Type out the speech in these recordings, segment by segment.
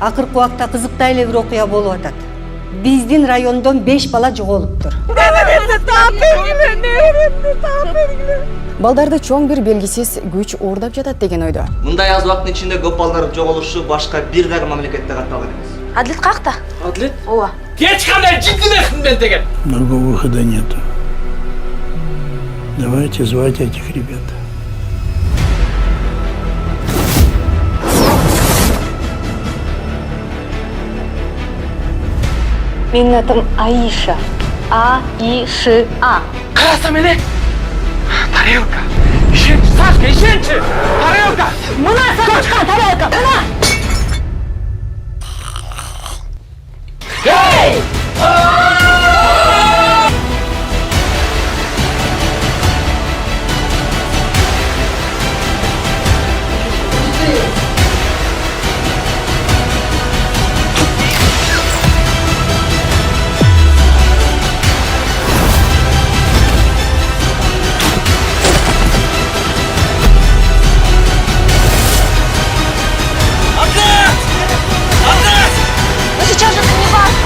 Акыркы убакта кызыктуу эле бир окуя болуп атат. Биздин райондон 5 бала жоголуптур. Балдарды чоң бир белгисиз күч уурдап жатат деген ойдо. Мындай аз убакыттын ичинде көп балдардын жоголушу башка бир дагы мамлекетте катталган эмес. Адлет какта? Адлет? Ооба. Кеч кандай жиддилерсиң мен деген. Другого выхода нету. Давайте звать этих ребят. Менин атым Аиша. А-И-Ш-А. Карасам эле. Тарелка. Ишенчи, Сашка, ишенчи. Тарелка. Мына сатышкан тарелка, мына! Ну сейчас же ты не важно.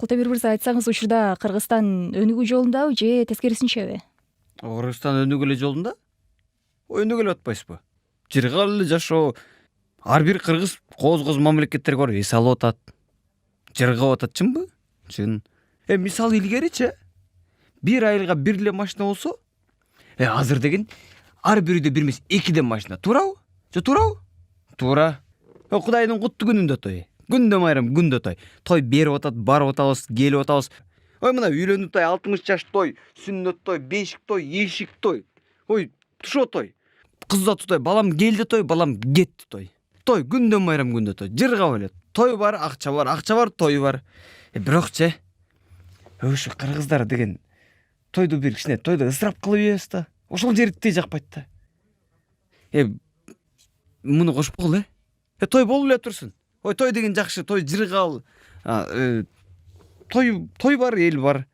Култемир мырза, айтсаңыз, учурда Кыргызстан өнүгүү жолундабы же тескерисинчеби? Кыргызстан өнүгүү эле жолунда? Өнүгүп эле атпайсызбы? Жыргал эле жашоо. Ар бир кыргыз кооз мамлекеттерге барып эс алып атат. Жыргап атат, чынбы? Чын. Мисалы илгеричи бир айылга бир эле машина болсо, азыр деген ар бир үйдө бир эмес 2 машина, туурабы? Же туурабы? Туура. Кудайдын куттуу күнүндө той. Күндө майрам, күндө той. Той берип атат, барып атабыз, келип атабыз. Мына үйлөнүү той, 60 жаш той, сүннөт той, бешик той, эшик той. Тушо той. Кыз uzatуу той, балам келди той, балам кетти той. Той күндө майрам, күндө той. Жыргап эле. Той бар, акча бар, той бар. Бирокчу ошо кыргыздар деген тойду бир кичине тойду ысырап кылып ийбес да. Ошол жерди жакпайт да. Муну кошуп кыл, той болуп эле турсун. Той деген жакшы, той жыргал. Той бар, эл бар.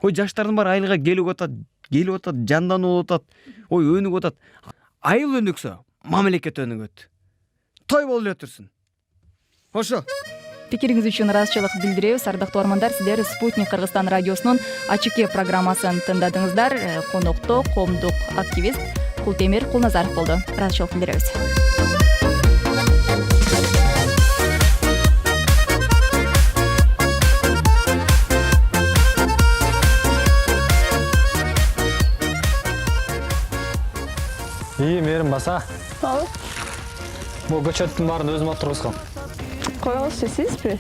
Жаштардын баары айылга келип атат, жанданып атат. Өнүгүп атат. Айыл өнүксө, мамлекет өнүгөт. Той болуп эле турсун. Ошо. Пикириңиз үчүн ыраазычылык билдиребиз. Ардактуу армандар, сиздер Спутник Кыргызстан радиосунун ачык эфир программасын тыңдадыңыздар. Конокто коомдук активист Култемир Кулназаров болду. Ыраазычылык билдиребиз. Мээрим баса. Бул көчөттүн баарын өзүм отургузгам. Коюңузчу, сизби?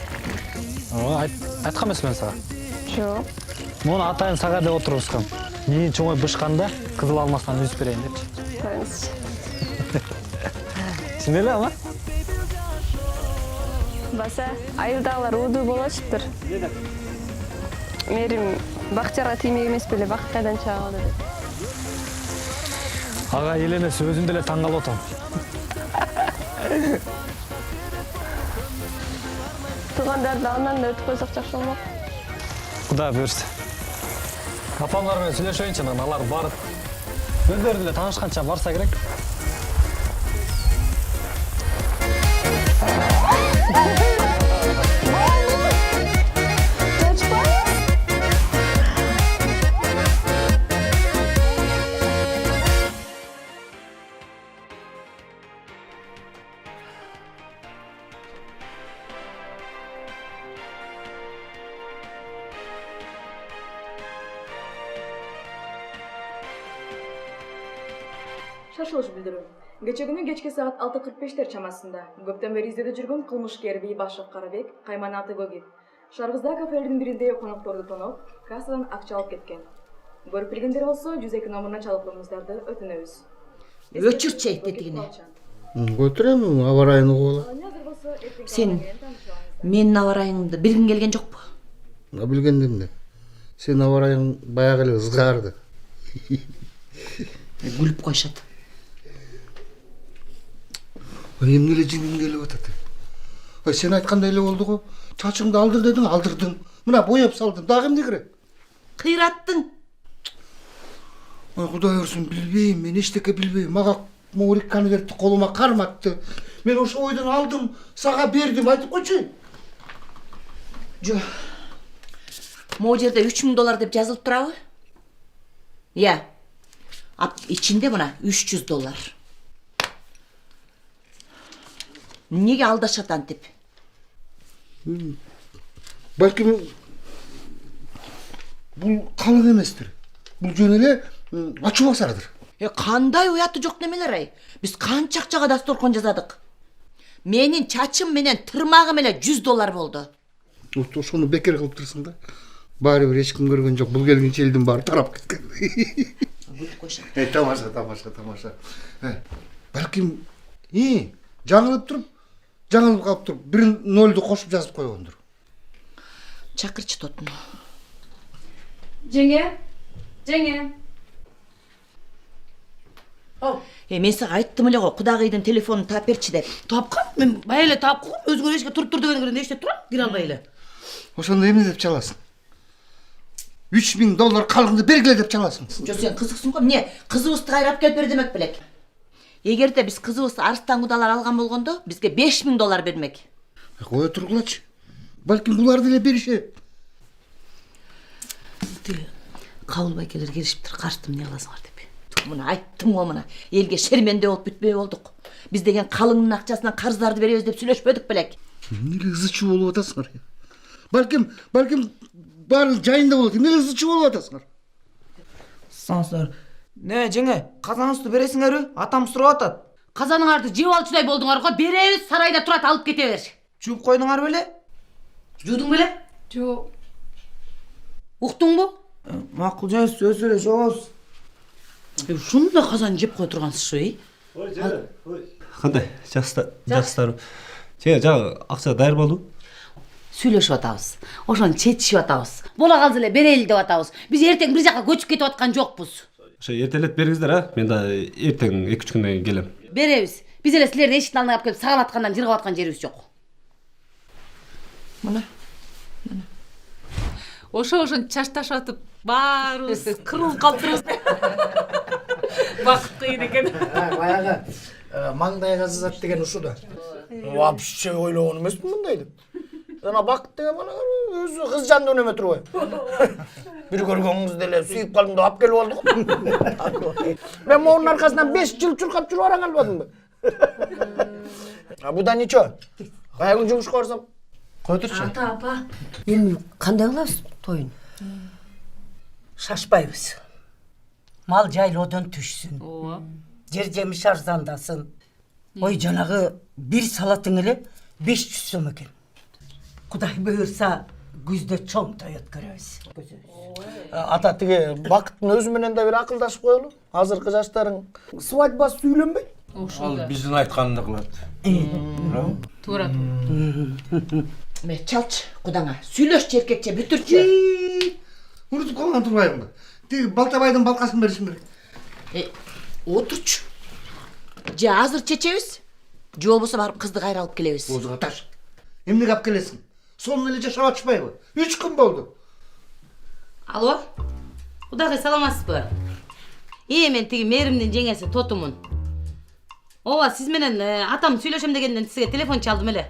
Айткам эмес мен сага. Жок. Муну атайын сага деп отургузгам. Мени чоңой бышканда кызыл алмастан үзүп берейин депчи. Коюңузчу. Чын эле ама? Баса, айылдагылар уудуу болочуптур. Мээрим бакчага тиймек эмес беле, бак кайдан чыга калды деп. Ага эл эмес, өзүм деле таң калып атам. Туугандарды андан да өтүп койсок жакшы болмок. Кудай буйрса. Апамдар менен сүйлөшөйүнчү, алар барып өздөрү деле таанышканча барса керек. Шашылыш билдирүү. Кече күнү кечки саат 6:45 чамасында көптөн бери издөдө жүргөн кылмышкер Бийбашев Карабек, Кайманаты Гогит Шаргызда кафелердин биринде конокторду тоноп, кассадан акча алып кеткен. Көрүп билгендер болсо 102 номуруна чалып коюңуздарды өтүнөбүз. өчүрчү айтетигине. Götüremem hava rayını kovala. Sen менин аба ырайымды билгиң келген жокпу? Bilgendim de. Sen hava rayın bayağı ele ızgardı. Күлүп коюшат. Emnele cingin gelip atadı. Sen aytkандай эле болду го. Çaçыңды aldır dedin, aldırdın. Mına boyap saldın. Daha kimdi gerek? Кыйраттың. Kuday ursun bilbeyim, men eşteke bilbeyim. Maga Maurik konvertti koluma karmattı. Men oşu oydan aldım, sağa berdim. Aytıp koçun. Жо. Могу жерде $3000 деп жазылып турабы? Иә. Ап ичинде мына $300. Неге алдашат антип? Balkim bul kalın emestir. Bul jön ele açı basaradır. Кандай уяты жок немелер ай? Биз канча акчага дасторкон жазадык. Менин чачым менен тырмагым эле $100 болду. Ошону бекер кылып турсуң да. Баары бир эч ким көргөн жок. Бул келгенче элдин баары тарап кеткен. Тамаша. Balkim жаңылып калып туруп, бир нольду кошуп жазып койгондур. Чакырчы тотун. Жеңе. Мен сага айттым эле го, кудагыйдын телефонун таап берчи деп. Тапкам, мен бая эле таап койгом, өзүңөр эшикке туруп тур дегенге эчте турам, кире албай эле. Ошондо эмне деп чаласың? $3000 калгынды бергиле деп чаласың. Жо сен кызыксың го, эмне? Кызыбызды кайрап келип бер демек белек. Эгерде биз кызыбызды арыстан кудалар алган болгондо, бизге $5000 бермек. Кое тургулачы. Балким булар деле беришет. Тиги кабыл байкелер келишиптир, карштым эмне кыласыңар деп. Мына айттым го мына. Элге шерменде болуп бүтпөй болдук. Биз деген калыңдын акчасынан карыздарды беребиз деп сүйлөшпөдүк белек. Эмне ызычы болуп атасыңар? Балким баары жайында болот. Эмне ызычы болуп атасыңар? Саңсыздар. Не, жеңе, казаныңызды бересиңерби? Атам сурап атат. Казаныңарды жеп алчудай болдуңар го, беребиз, сарайда турат, алып кете бер. Жууп койдуңар беле? Жуудуң беле? Жо. Уктуңбу? Макул жеңиз, сөз эле жогобуз. Ушундай казан жеп кое тургансыз, эй? Кандай? Жакшылар. Жагы акча даяр болду? Сүйлөшүп атабыз. Ошону чечишип атабыз. Бола калса эле берели деп атабыз. Биз эртең бир жакка көчүп кетип аткан жокпуз. Ошо эртелет бериңиздер, а? Мен да эртең 2-3 күндөн кийин келем. Беребиз. Биз эле силердин эшиктин алдына алып келип сагалаткандан жыргап аткан жерибиз жок. Мына. Ошон чашташып атып, баарыбыз кырылып калыптырбыз. Бакыт кыйын экен. Баягы маңдайга сызат деген ушу да. Вообще ойлогон эмесмин мындай деп. Жана бакыт деген мана өзү кыз жанды өнөмө турбайбы. Бир көргөнүңүздө эле сүйүп калдым деп алып келип алдык. Мен монун аркасынан 5 жыл чуркап жүрүп араң албадымбы? Буда нечо? Кайгы жумушка барсам кой турчу. Апа. Эми кандай кылабыз тоюн? Шашпайбыз. Мал жайлоодон түшсүн. Жер жемиш арзандасын. Ой, жанагы бир салатың эле 500 сом экен. Кудай буйрса күздө чоң той өткөрөбүз. Ата тиги бакыттын өзү менен да бир акылдашып коелу. Азыркы жаштарың свадьбасы сүйлөнбөйт. Ал биздин айтканды кылат. Туура. Ме чалчы кудаңа. Сүйлөшчү эркекче бүтүрчү. Унутуп калган турбайбыңбы? Тиги Балтабайдын балкасын беришим керек. Отурчу. Же азыр чечебиз? Же болбосо барып кызды кайра алып келебиз. Озуга таш. Эмнеге алып келесиң? Сонун эле жашап атышпайбы? 3 күн болду. Алло? Кудагы саламатсызбы? Мен тиги мэримдин жеңеси Тотумун. Ооба, сиз менен атам сүйлөшөм дегенден сизге телефон чалдым эле.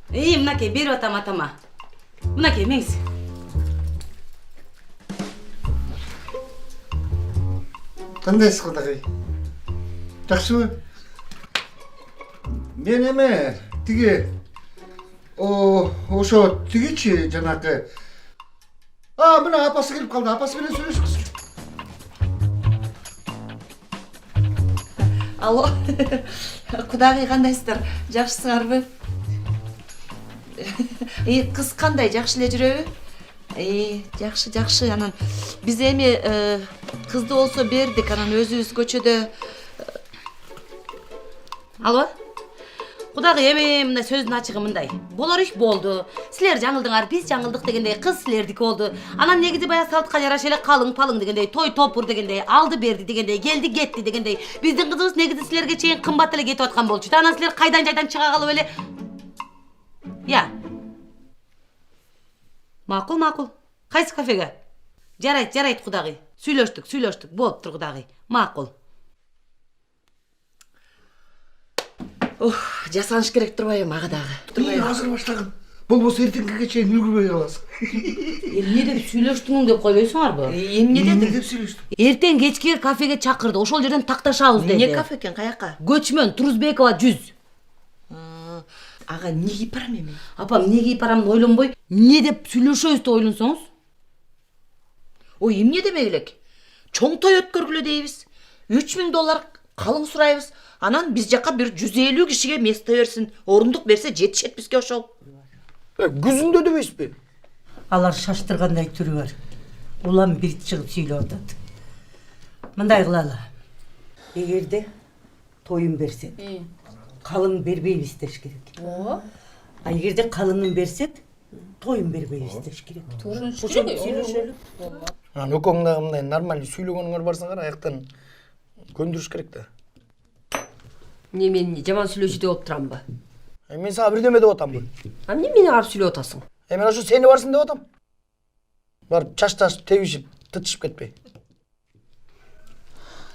Мынакей берип атам атама. Мынакей меңиз. Кандайсыз кудагый? Жакшыбы? Мен эме тиги ошо тигичи жанагы. Мына апасы келип калды. Апасы менен сүйлөшүңүз. Алло. Кудагый кандайсыздар? Жакшысыңарбы? Кыз кандай, жакшы эле жүрөбү? Жакшы. Анан биз эми кызды болсо бердик, анан өзүбүз көчөдө Алло? Кудагы эми мындай сөздүн ачыгы мындай. Болор иш болду. Силер жаңылдыңар, биз жаңылдык дегендей, кыз силердики болду. Анан негизи баягы салтка жараша эле калың палың дегендей, той топур дегендей, алды берди дегендей, келди кетти дегендей. Биздин кызыбыз негизи силерге чейин кымбат эле кетип аткан болчу. Анан силер кайдан жайдан чыга калып эле. Я. Макул, макул. Кайсы кафеге? Жарайт, кудагы. Сүйлөштүк. Болуптур кудагы. Макул. Жасаныш керек турбайбы ага дагы? Азыр баштагын. Болбосо эртеңге чейин үлгүрбөй каласың. Эмне деп сүйлөштүң деп койбойсуңарбы? Эмне Эмне деди? деп сүйлөштүк? Эртең кечке кафеге чакырды. Ошол жерден такташабыз деди. Эмне кафе экен, каяка? Көчмөн Турузбекова 100. Ага, эмне кийип барам эми? Апам эмне кийип барамын ойлонбой, эмне деп сүйлөшөбүз деп ойлонсоңуз? Ой, эмне демек элек? Чоң той өткөргүлө дейбиз. $3000 калың сурайбыз. Анан биз жака бир 150 кишиге место берсин, орундук берсе жетишет бизге ошол. Күзүндө дебейсизби? Алар шаштыргандай түрү бар. Улам бир чыгып сүйлөп атат. Мындай кылалы. Эгерде тоюн берсек, калың бербейбиз деш керек. А эгерде калыңын берсек, тоюн бербейбиз деш керек. Ошентип сүйлөшөлү. Анан экөөң дагы мындай нормалдуу сүйлөгөнүңөр барсаңар, аяктан көндүрүш керек да. Не мен жаман сүйлөчү деп отурамбы? Мен сага бирдеме деп атамбы? Эмне мени карап сүйлөп атасың? Мен ошо сени барсың деп атам. Бар чач тебишип, тытышып кетпей.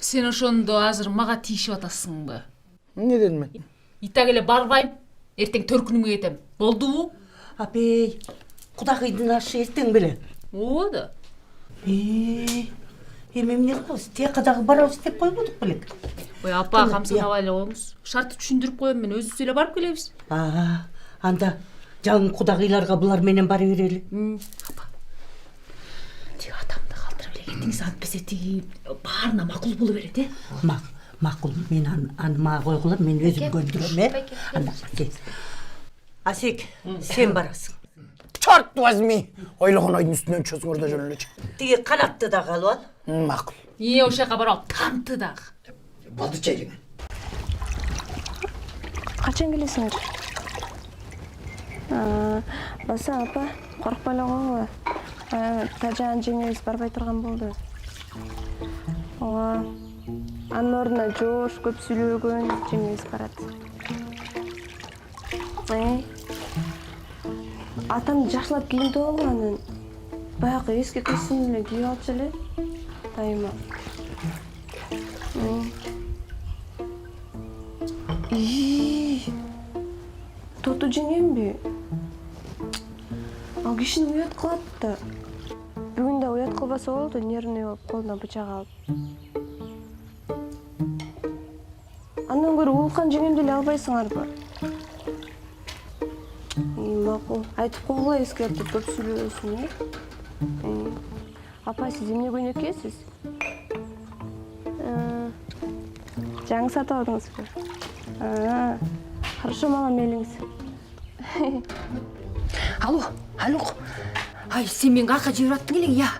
Сен ошондо азыр мага тийишип атасыңбы? Эмне дедим мен? Итак эле барбайм. Эртең төркүнүмө кетем. Болдубу? Апей, кудагыйдын ашы эртең беле. Ооба да. Эми эмне кылабыз? Тияка дагы барабыз деп койбодук белек. Ой, апа, камсынабай эле коңуз. Шартты түшүндүрүп коем, мен өзүбүз эле барып келебиз. Анда жаңы кудагыйларга булар менен бара берели. Апа. Тиги атамды калтырып эле кетиңиз, антпесе тиги баарына макул боло берет, Макул, мен аны мага койгула, мен өзүм көндүрөм, Анда, Асек, сен барасың. Чорт возьми! Ойлогон ойдун үстүнөн чөзүңөр да жөн элечи. Тиги канатты дагы алып ал. Макул. Ошол жака барам, танты дагы. Болду чейин. Качан келесиңер? Баса апа, коркпой эле койгула. Тажан жеңебиз барбай турган болду. Ооба. Анын ордуна жоош, көп сүйлөгөн жеңебиз барат. Атамды жакшылап кийинтип алгы, анан баягы эски костюм эле кийип алчу эле. Дайыма. Тоту жеңемби? Ал кишини уят кылат да. Бүгүн да уят кылбаса болду, нервный болуп колуна бычак алып. Андан көрө Улукан жеңемди эле албайсыңарбы? Макул. Айтып койгула, эскертип көп сүйлөбөсүн, Апа, сиз эмне көйнөкөйсүз? Жаңы сатып алдыңызбы? Хорошо, мага мелиңиз. Алло. Ай, сен мен какка жиберип аттың элең, я.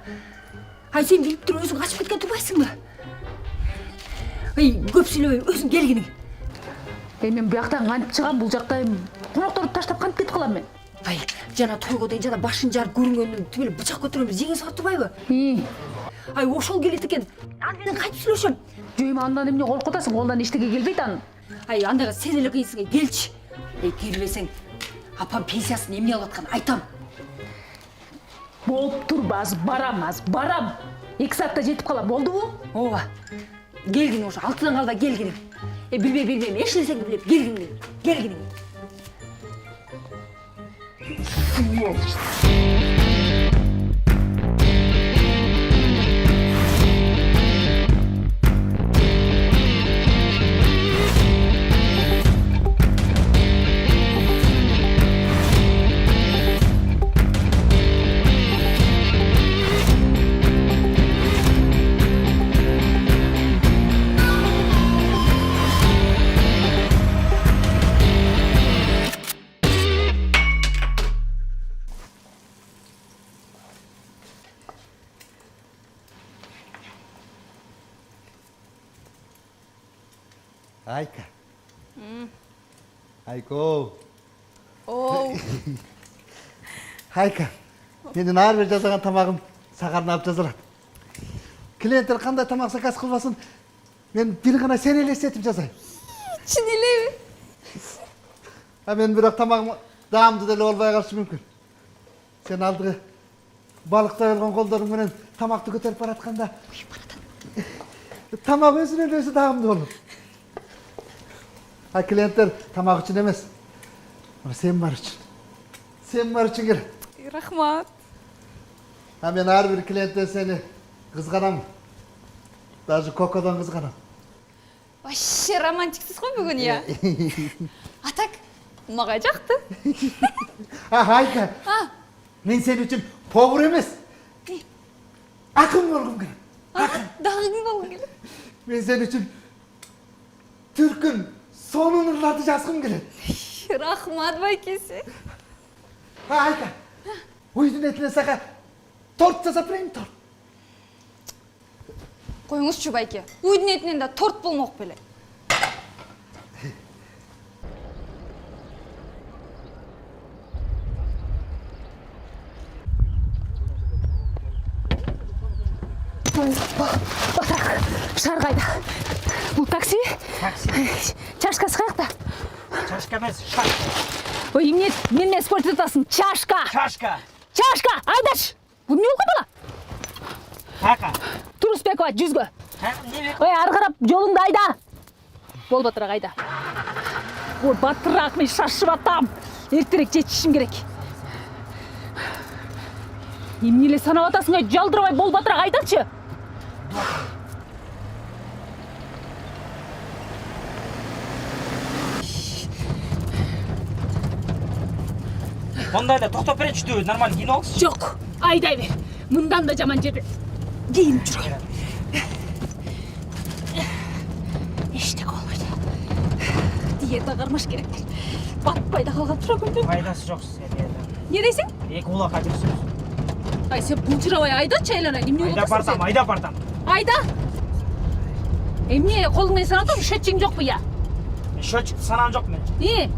Ай, сен билип туруп өзүң качып кеткен турбайсыңбы? Ай, көп сүйлөбөй, өзүң келгиниң. Мен бияктан кантип чыгам, бул жакта конокторду таштап кантип кетип калам мен? Ай, жана тойго дейин жана башын жарып көрүнгөндөн түбөлүп бычак көтөргөн жеңе сагат турбайбы? Ай, ошол келет экен. Аны менен кантип сүйлөшөм? Жөн андан эмне коркутасың? Колунан эчтеке келбейт анын. Ай, андайга сен эле кыйынсың, келчи. Келбесең, апам пенсиясын эмне алып атканын айтам. Болуп турбаз, барам. 2 саатта жетип калам, болдубу? Ооба. Келгиниң ошо, алтыдан калбай келгиниң. Билбейм, эч нерсеңди билем, келгиниң. Айка, Айко. Оу. Айка. Менің әрбір жасаған тамағым саған алып жазылады. Клиенттер қандай тамақ заказ қылбасын, мен бір ғана сен елестетіп жасаймын. Шын елеме? Мен бірақ тамағым дамды деле болбай қалышы мүмкін. Сен алдығы балықтай болған қолдарыңменен тамақты көтеріп баратқанда тамақ өзінен өзі дағымды olur. Клиенттер тамақ үшін емес, сен бар үшін. Сен бар үшін керек. Рахмат. Мен әрбір клиенттен сені қызғанамын. Даже Кокодан қызғанамын. Вообще романтиксіз ғой бүгін, я. Атак, маған жақты. Айка, мен сен үшін повар емес, ақын болғым керек. Дағың болғым келеді. Мен сен үшін түркін соның ұрларды жазғым келеді. Рахмат байкесі. Айка, ойдың етіне саға торт жасап берейін, торт. Қойыңызшы байке, үйдің етінен де торт болмақ беле. Батырақ, шар қайда? Бұл такси? Такси. Чашкасы қаяқта? Чашка емес, шар. Ой, менен спорт етасың. Чашка. Чашка. Чашка, айдаш. Бұл не олға бала? Ақа. Тұрысбекова, жүзгі. Ой, арғырап, жолыңды айда. Бол батырақ, айда. Ой, батырақ, мен шашып атам. Ертерек жетішім керек. Емнеле санап атасың, жалдырабай, бол батырақ, айдачы. Ондайда тоқтап беретші дөй, нормально кейін олғыз. Жоқ, айдай бер. Мұндан да жаман жерде. Кейін жүрген. Ештек olmaydı. Диета қармаш керек. Батпайда қалған тұра күнде. Пайдасы жоқ сен. Не дейсің? Екі улақ айтырсыз. Ай, сен бұлжырабай айда чайлана. Айда бардам, айда бардам. Айда. Емне қолыңмен санатым, шөтчің жоқ бұя. Шөтчік санам жоқ мен. Не?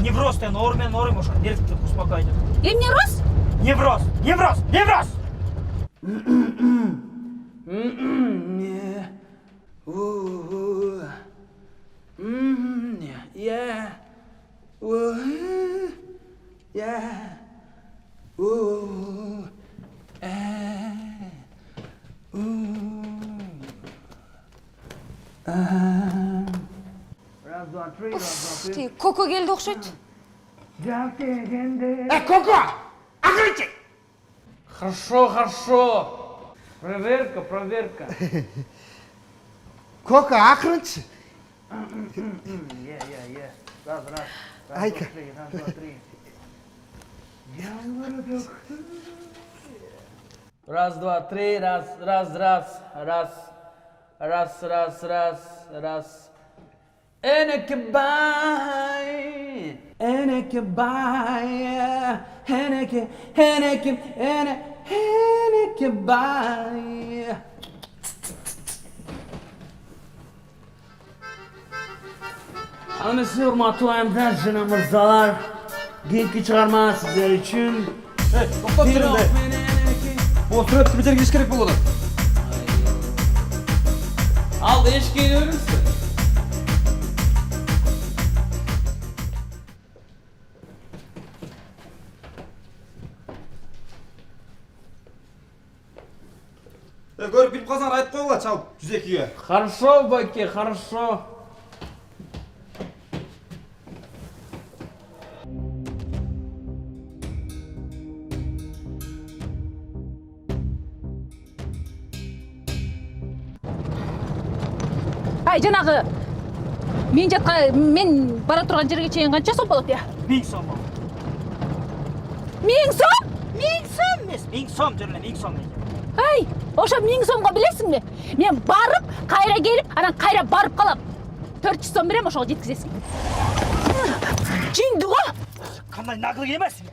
Невроз тен ормен орым ошо нервті успокойтып. Емне роз? Невроз, невроз, невроз. Коко келді оқшайды. Коко! Акрытие! Хорошо. Проверка. Коко, ақырыншы. Раз. Айка. Раз, два, три, раз. Eneke bay, eneke bay. Anısı hurmatlı emrah mırzalar, genki çıkarma sizler için. Тоқтап тұрың бе. Ол сүретті бітергеш керек болады. Al da eşkeğini ölürsün. Көріп біліп қалсаң айтып қойғыла чалып 102-ге. Хорошо, Баке, хорошо. Ай, жаңағы мен бара тұрған жерге чейін қанша сом болады я? 1000 сом. 1000 сом? 1000 сом емес, 1000 сом жүріле, 1000 сом. Ай, оша 1000 сомға білесің бе? Мен барып, қайра келіп, анан қайра барып қалам. 400 сом берем, ошоға жеткізесің. Жеңді ғой? Қандай нақыл емесің?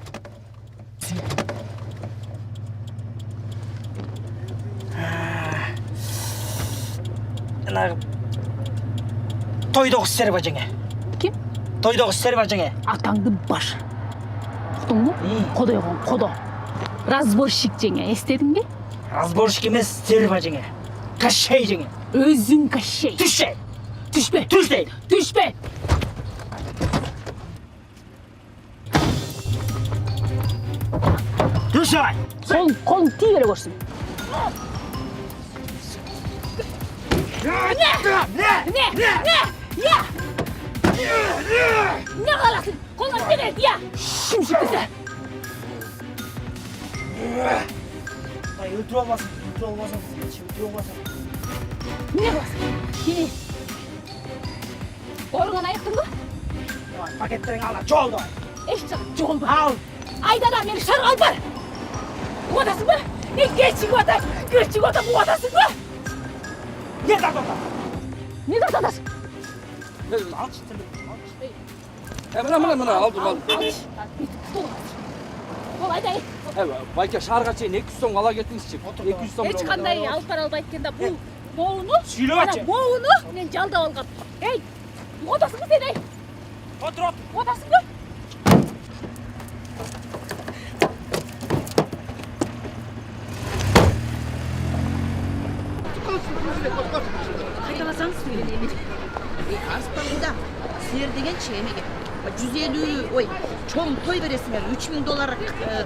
Тойда оқыс сері ба жеңе? Кім? тойдогу иштер бар жеңе. Атаңдын башы. Уктуңбу? Кодойгон кодо. Разборщик жеңе, эстедиңби? Разборщик эмес, стерва жеңе. Кощей жеңе. Өзүң Кощей. Түшше. Түшпе. Түшпе. Түшпе. Түшпе. Колуң тие бере көрсүн. Не каласың? Колуңа тие, я. Шимшик десе. Ай, өлтүрүп албасын. Не кыласың? Кини. Оргон аяктыңбы? Пакеттериң ала, жолду. Эч жак жолба. Ал. Айда да мени шарга алып бар. Угатасыңбы? Кечигип атам, угатасыңбы? Не тартат? Не тартасың? Мына алдым. Бол айдай. Байке шаарга чейин 200 сом ала кетиңизчи. 200 сом. Эч кандай алып бара албайт экен да бул боону. Сүйлөбөчү. Боону мен жалдап алгам. Эй, угатасыңбы сен эй? Отур. Угатасыңбы? Кайталасаңыз Арыстанбуда силер дегенчи эмеге 150 ой чоң той бересиңер, $3000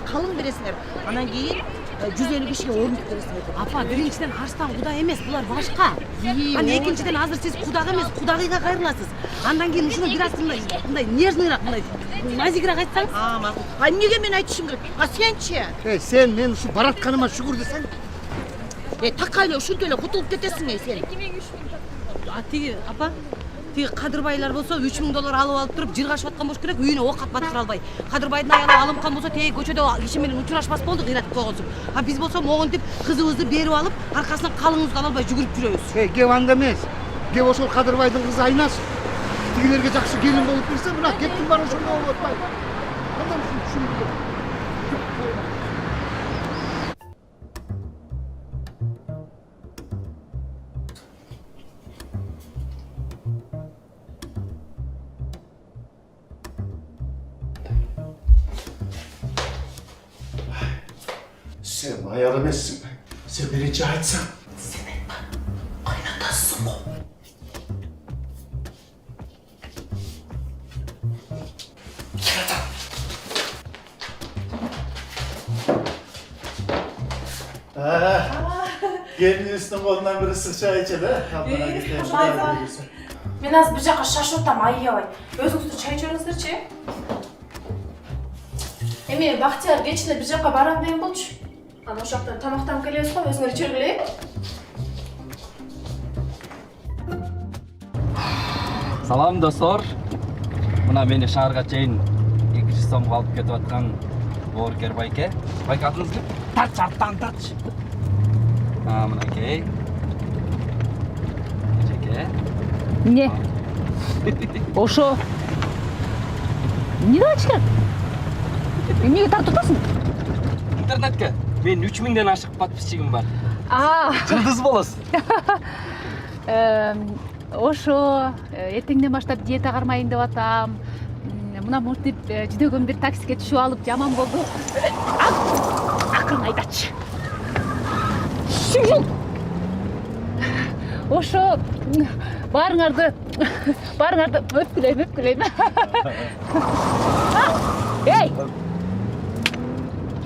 калың бересиңер. Анан кийин 150 кишиге орындык бересиңер. Апа, биринчиден Арыстан Куда эмес, булар башка. Анан экинчиден азыр сиз Кудага эмес, Кудагыйга кайрыласыз. Андан кийин ушуну бир аз мындай нежныйраак, мындай назигирээк айтсаңыз. Макул. Эмнеге мен айтышым керек? Сенчи? Сен мен ушу баратканыма шүгүр десең. Такка эле ушинтип эле кутулуп кетесиң сен. Тиги апа, тиги Кадырбайлар болсо $3000 алып алып туруп жыргашып аткан болуш керек, үйүнө ок атып баткыра албай. Кадырбайдын аялы алымкан болсо теги көчөдө киши менен учурашпас болду, кыйратып койгонсуң. А биз болсо могинтип кызыбызды берип алып, аркасынан калыңыбызды ала албай жүгүрүп жүрөбүз. Кеп анда эмес. Кеп ошол Кадырбайдын кызы Айнаш. Тигилерге жакшы келин болуп берсе, мына кеттим бар ошондо болуп атпайбы? Кандай ушуну Sen ayar emezsin. Sen birinci açsan. Sen айтпа, кайнатасың го. Gelininizin kolundan biri sıçra içedi. Мен азыр бир жака шашып атам, аябай. Өзүңүздөр чай ичиңиздерчи? Эми Бактияр кечинде бир жака барам деген болчу. Анан ошол жактан тамактанып келебиз го, өзүңөр ичергиле. Салам достор. Мына мени шаарга чейин 200 сомго алып кетип аткан боорукер байке. Байке атыңыз ким? Тарт, арттан тартчы. Мынакей. Жеке. Не? Ошо. Эмне ачкан? Эмнеге тартып атасың? Интернетке мен 3000ден ашык подписчигим бар. Жылдыз болосуз. Ошо эртеңден баштап диета кармайын деп атам. Мына муртип жүдөгөн бир таксиге түшүп алып жаман болду. Акырын айдачы. Шүжүл. Ошо баарыңарды өпкүлөйм. Эй!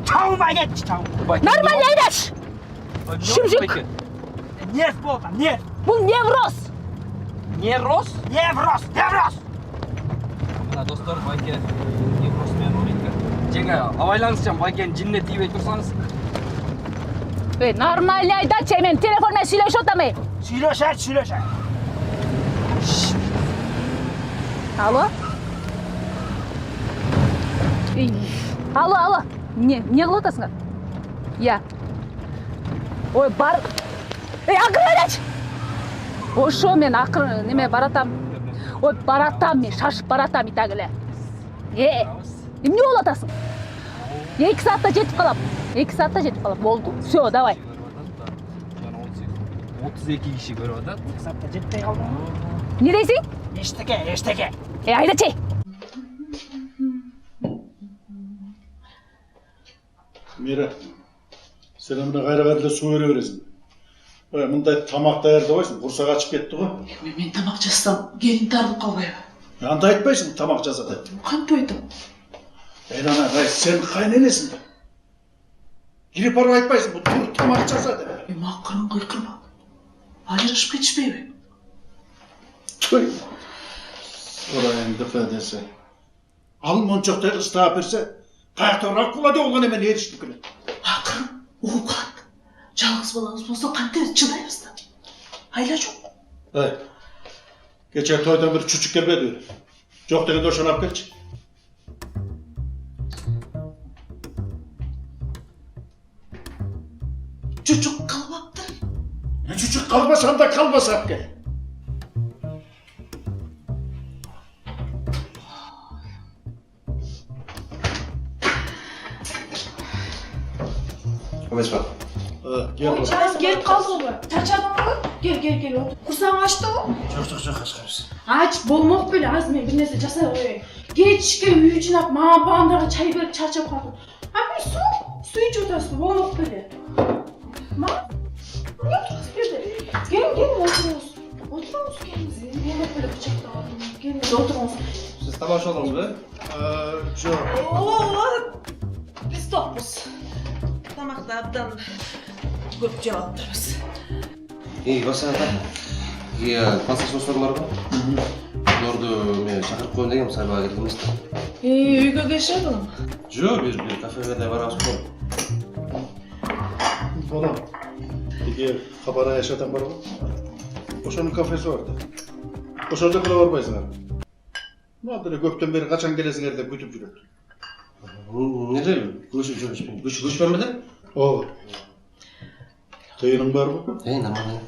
Чалма кетчи, чалма. Нормально айдаш. Шүмжүк. Нерв болду, нерв. Бул невроз. Невроз? Невроз. Мына достор, байке невроз менен ойнойт экен. Жеңе, абайлаңызчы, байкенин жинине тийбей турсаңыз. Нормально айдачы, мен телефон менен сүйлөшүп атам. Сүйлөшөт. Алло? Алло. Не кылып атасыңар? Я. Ой, бар. Акырын айдачы. Ошо мен акырын неме баратам. Ой, баратам мен, шашып баратам итак эле. Эмне болуп атасың? 2 саатта жетип калам. Болду. Всё, давай. 32 киши көрүп атат. 2 саатта жетпей калдым. Не дейсиң? Эчтеке. Айдачы. Mira, sen mına gayra su vere veresin. Мындай тамақ даярдабайсың, құрсақ ашып кетті ғой. Мен тамақ жасасам, келін тарылып қалбай. Анда айтпайсың, тамақ жасады. Қантойдым. Ана, сен қайненесің бе? Келіп барып айтпайсың, бұл тамақ жасады. Мақырын қиқырма. Ажырашып кетішпейбі. Той. Орайыңды қадесі. Ал моншоқтай ұстап берсе, қаяқты раққылады олған емен ерішті күні. Ақырын, оғат. Жалғыз балаңыз болса қантер чыдайбыз да. Айла жоқ. Кеше тойдан бір чүчік келбеді. Жоқ дегенде ошаны алып келші. Чүчік қалбапты. Чүчік қалбасан да қалбаса алып кел. Қомеспа. Çay gel kaldı mı? Çarçadın mı? Gel otur. Kursağın açtı mı? Жоқ, ашқарыз. Aç, bolmoq böyle azmi bir nese jasa koyayım. Geçke üyü çınap, mağan bağımdaға çay berip çarçap kaldım. Abi su iç otasın, bolmoq böyle. Ma? Ne oturuz bir de? Gelin oturuz. Oturuz gelin. Bolmoq böyle bıçakta aldım. Gelin oturuz. Siz тамақ aldınız mı? Жоқ. Biz topuz. Tamaqda abdan көп cevap duruz. Баса ата. Пастор достарым бар ғой. Оларды мен шақырып қояйын дегенмін, сайлауға келдіңіз. Үйге келшеді ма? Жоқ, бір кафеге де барамыз ғой. Балам, егер хабар аяшатан бар ғой, ошоның кафесі бар да. Ошонда кіре барбайсыңар. Мадыры көптен бері қашан келесіңер деп күтіп жүреді. Неде көшіп бе? О, тиының бар ғой? Нормально.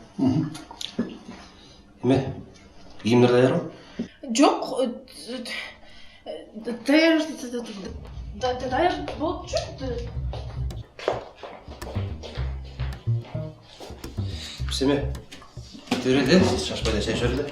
Еме, киімдер даяр ма? Жоқ, даяр болып жүрді. Семе, төреде, шашпайда шай шөрді.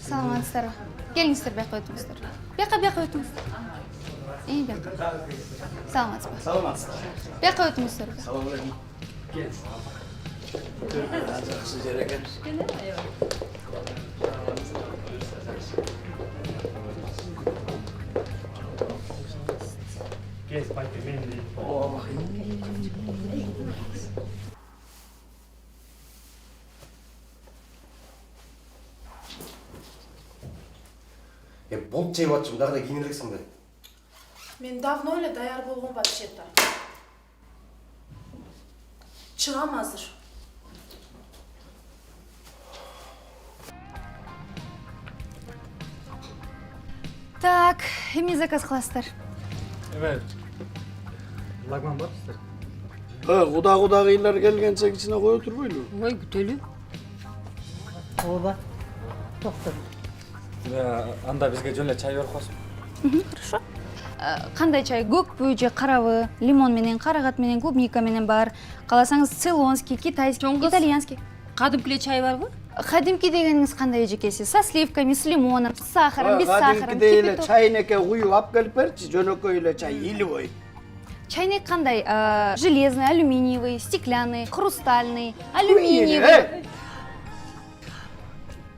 Саламатсыздар. Келіңіздер, бияққа өтіңіздер. Бияққа өтіңіздер. Бияққа. Саламатсыз ба? Саламатсыз. Бияққа өтіңіздер. Салам алейкум. Кел. Жақсы жер екен. Болып жайып атшым, дағыдай киінерліксің бе? Мен давно эле даяр болгон вообще-то. Чыгам азыр. Так, эми заказ кыласыздар. Лагман бар сіздер? Құда-құдағилар келгенше кішіне қой отырбайлы. Ой, күтөлү. Оба, тоқтыр. Анда бізге жөнле чай беріп қойсын. Хорошо. Кандай чай? Көкпү же карабы, лимон менен, карагат менен, клубника менен бар. Кааласаңыз цейлонский, китайский, итальянский. Кадымкиле чай барбы? Кадимки дегениңиз кандай эжекеси? Со сливками, с лимоном, с сахаром, без сахара, Кадимкидей кипяток. чайнекке құйып алып келіп берші, жөнөкөй эле чай, илбой. Чайник кандай? Железный, алюминиевый, стеклянный, хрустальный, алюминиевый.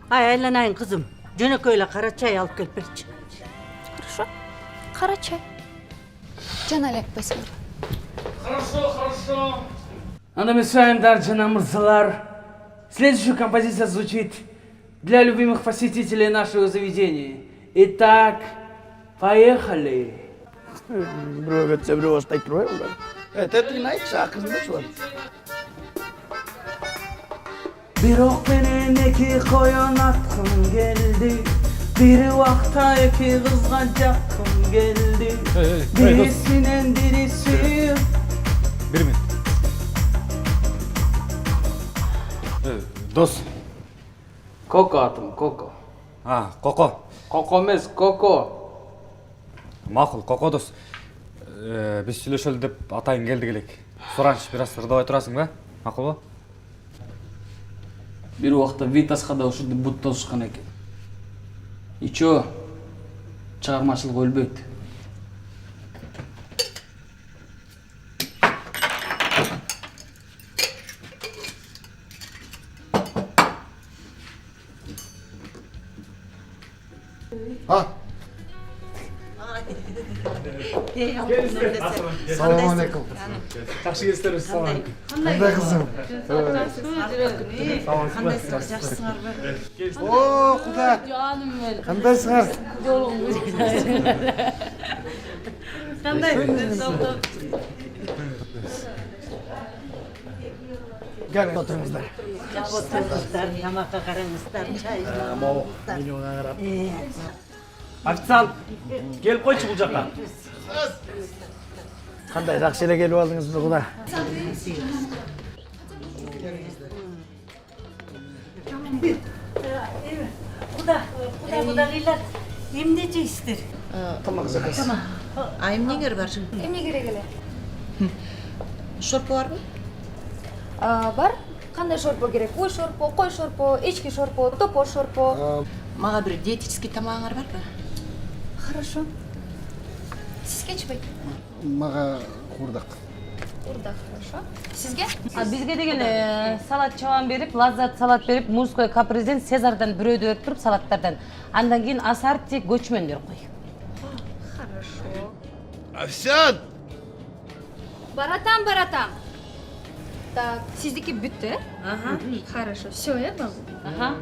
Айланайын қызым, жөнөкөйлө қара чай алып келіп берші. Хорошо. Кара чай. Жанали акпайсыңдар. Хорошо. Анда мы с вами, Дарджана Мурзалар. Следующая композиция звучит для любимых посетителей нашего заведения. Итак, поехали. Біреу кетсе біреу бастайды тұр ғой олар. Тетігін айтшы, ақырында шуар. Бирок менен эки коюн аткым келди. Бир убакта эки кызга жаккым келди. Бирисинен бириси. Бир минут. Дос. Коко атым, Коко. Коко. Коко эмес, Коко. Макул, Кокодос. Биз сүйлөшөлү деп атайын келдик элек. Суранч бир аз ырдабай турасың ба? Макулбу? Бир убакта Витасқа да ушинтип бут тосушкан экен. Ичөө чыгармачылык өлбөйт. Салам алейкум. Жакшы кездерибиз, салам алейкум. Кандай кызым? Кандайсыңар, жакшысыңарбы? О, Куда. Жаным менин. Кандайсыңар? Жолуңуз. Кандай? Gel oturыңыздар. Отырыңыздар, тамаққа қараңыздар, чай Менюға қарап. Официант, келіп қойшы бұл жаққа. Қандай жақсы еле келіп алдыңыз бір құда. Құдағилар, емде жейсіздер? Тамақ заказ. А эмне керек бар? Эмне керек эле? Шорпо барбы? Бар. Кандай шорпо керек? Ой шорпо, кой шорпо, эчки шорпо, топош шорпо. Мага бир диетический тамагыңар барбы? Хорошо. Сизгечи бай? Мага курдак. Курдак, хорошо. Сизге? Бизге деген салат чабан берип, лаззат салат берип, мужской капризден, Цезардан бирөөдү берип туруп салаттардан. Андан кийин ассорти көчмөндөр кой. Хорошо. Официант! Баратам. Так, сиздики бүттү, Ага. Хорошо. Всё, бабу? Ага.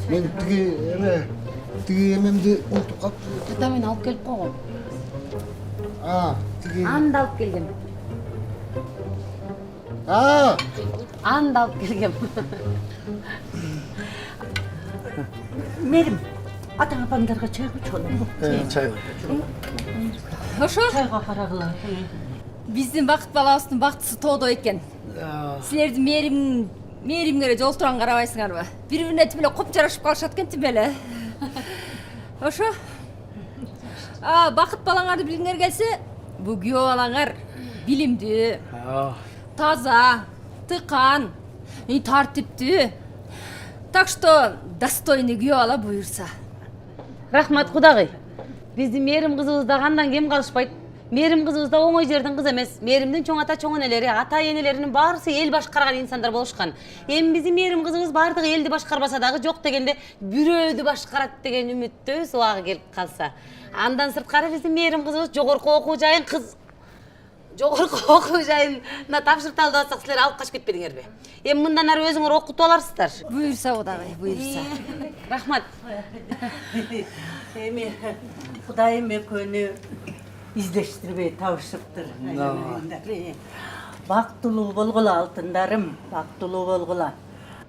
Мен тиги эмемди унутуп калыптым. Тата мен алып келип койгом. Тиги. Анда алып келгем. Анда алып келгем. Мерім, атаң апаңдарға чай құйшы. Чай. Ошо? Чайға қарағылар. Биздин бакыт балабыздын бактысы тоодо экен. Силердин мээримгере жолтурган карабайсыңарбы? Бири-бирине тим эле коп жарашып калышат экен тим эле. Ошо? Бакыт балаңарды билгиңер келсе, бул күйөө балаңар билимдүү, таза, тыкан, тартиптүү. Так что достойный күйөө бала буюрса. Рахмат кудагый. Биздин Мээрим кызыбызда кандан кем калышпайт. Мээрим кызыбыз да оңой жердин кызы эмес. Мээримдин чоң ата чоң энелери, ата энелеринин баарысы эл башкарган инсандар болушкан. Эми биздин Мээрим кызыбыз баардыгы элди башкарбаса дагы жок дегенде бирөөдү башкарат деген үмүттөбүз убагы келип калса. Андан сырткары биздин Мээрим кызыбыз жогорку окуу жайын тапшырталы деп атсак силер алып качып кетпедиңерби? Эми мындан ары өзүңөр окутуп аларсыздар. Буюрса кудагый, буюрса. Рахмат. Эми Кудайым экөөнү издештирбей табышыптыр. Бактылуу болгула алтындарым, бактылуу болгула.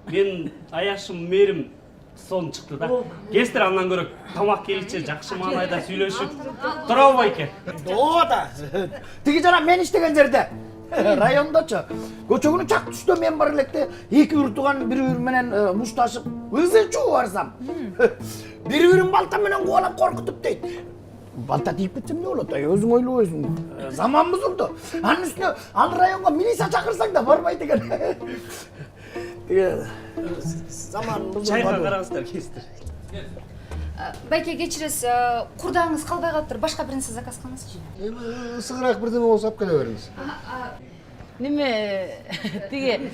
Мен аяшым Мээрим сон чыкты да. Кестер андан көрө тамак келичи жакшы маанайда сүйлөшүп турабы байке? Доода. Тиги жана мен иштеген жерде. Райондочу. Көчөгүнүн чак түштө мен бар электе эки үртуган бири-бири менен мушташып, ызы чуу барсам. Бири-бирин балта менен кубалап коркутуп дейт. Балта тийип кетсем не болот? Өзүң ойлобойсуң. Заман бузулду. Анын үстүнө ал районго милиция чакырсаң да барбайт экен. Заман бузулду. Чайга караңыздар кестер. Байке кечиресиз, курдагыңыз калбай калыптыр. Башка бир нерсе заказ кылыңызчы. Ысыгыраак бирдеме болсо алып келе бериңиз. Неме тиги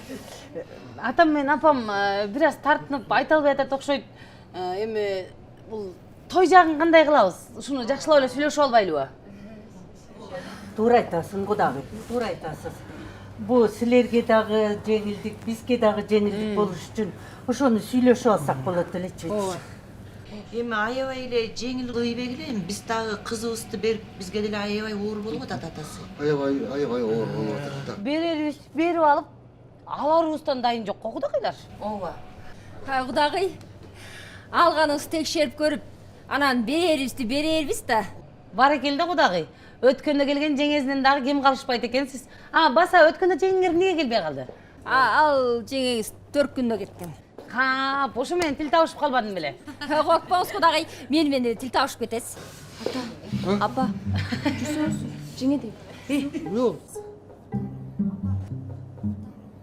атам менен апам бир аз тартынып айта албай атат окшойт. Эми бул той жагын кандай кылабыз? Ушуну жакшылап эле сүйлөшүп албайлыбы? Туура айтасың Кудагый, туура айтасыз. Бу силерге дагы жеңилдик, бизге дагы жеңилдик болуш үчүн ошону сүйлөшүп алсак болот элечи. Эми аябай эле жеңил кыйбек эле, биз дагы кызыбызды берип, бизге деле аябай оор болуп атат атасы. Аябай оор болуп атат. Берерибиз берип алып, аларыбыздан дайын жок го кудагыйлар. Ооба. Кудагый, алганыңызды текшерип көрүп, анан берерибизди берербиз да. Баракелде кудагый. Өткөндө келген жеңесинен дагы кем калышпайт экенсиз. Баса өткөндө жеңеңер эмнеге келбей калды? Ал жеңеңиз 4 күндө кеткен. Ошо менен тил табышып калбадым беле. Коркпоңуз кудагай, менен тил табышып кетесиз. Апа, жүрсөңүз, жеңе дейм. Yok.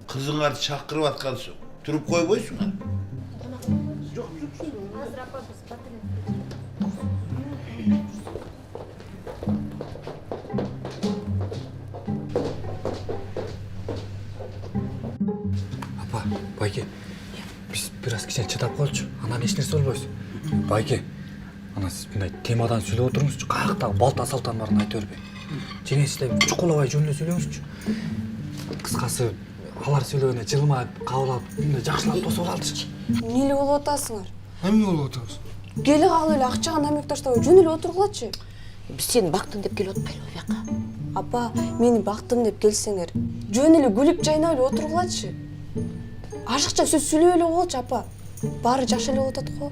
Kızыңарды шақырып атқансың. Тұрып қойбойсың ба? Апа, байке, біз біраз кішкене чыдап қалшы. Анан ешнерсе болбойсун. Байке, ана сіз мындай темадан сүйлеп отырыңызчы, каяктагы балта салтан барын айта бербей. Жеңесиздей чукулабай жөнүнө сүйлөңүзчү. Кыскасы, алар сүйлөгөнө жылмай кабыл алып, мындай жакшылап тосуп алчы. Эмне болуп атасыңар? Эмне болуп атабыз? Келе калып эле акчага намек таштабай жөн эле отургулачы. Биз сени бактым деп келип атпайлыбы бияка? Апа, мени бактым деп келсеңер, жөн эле күлүп жайнап эле отургулачы. Ашыкча сөз сүйлөп эле койгулчу апа. Баары жакшы эле болуп атат го.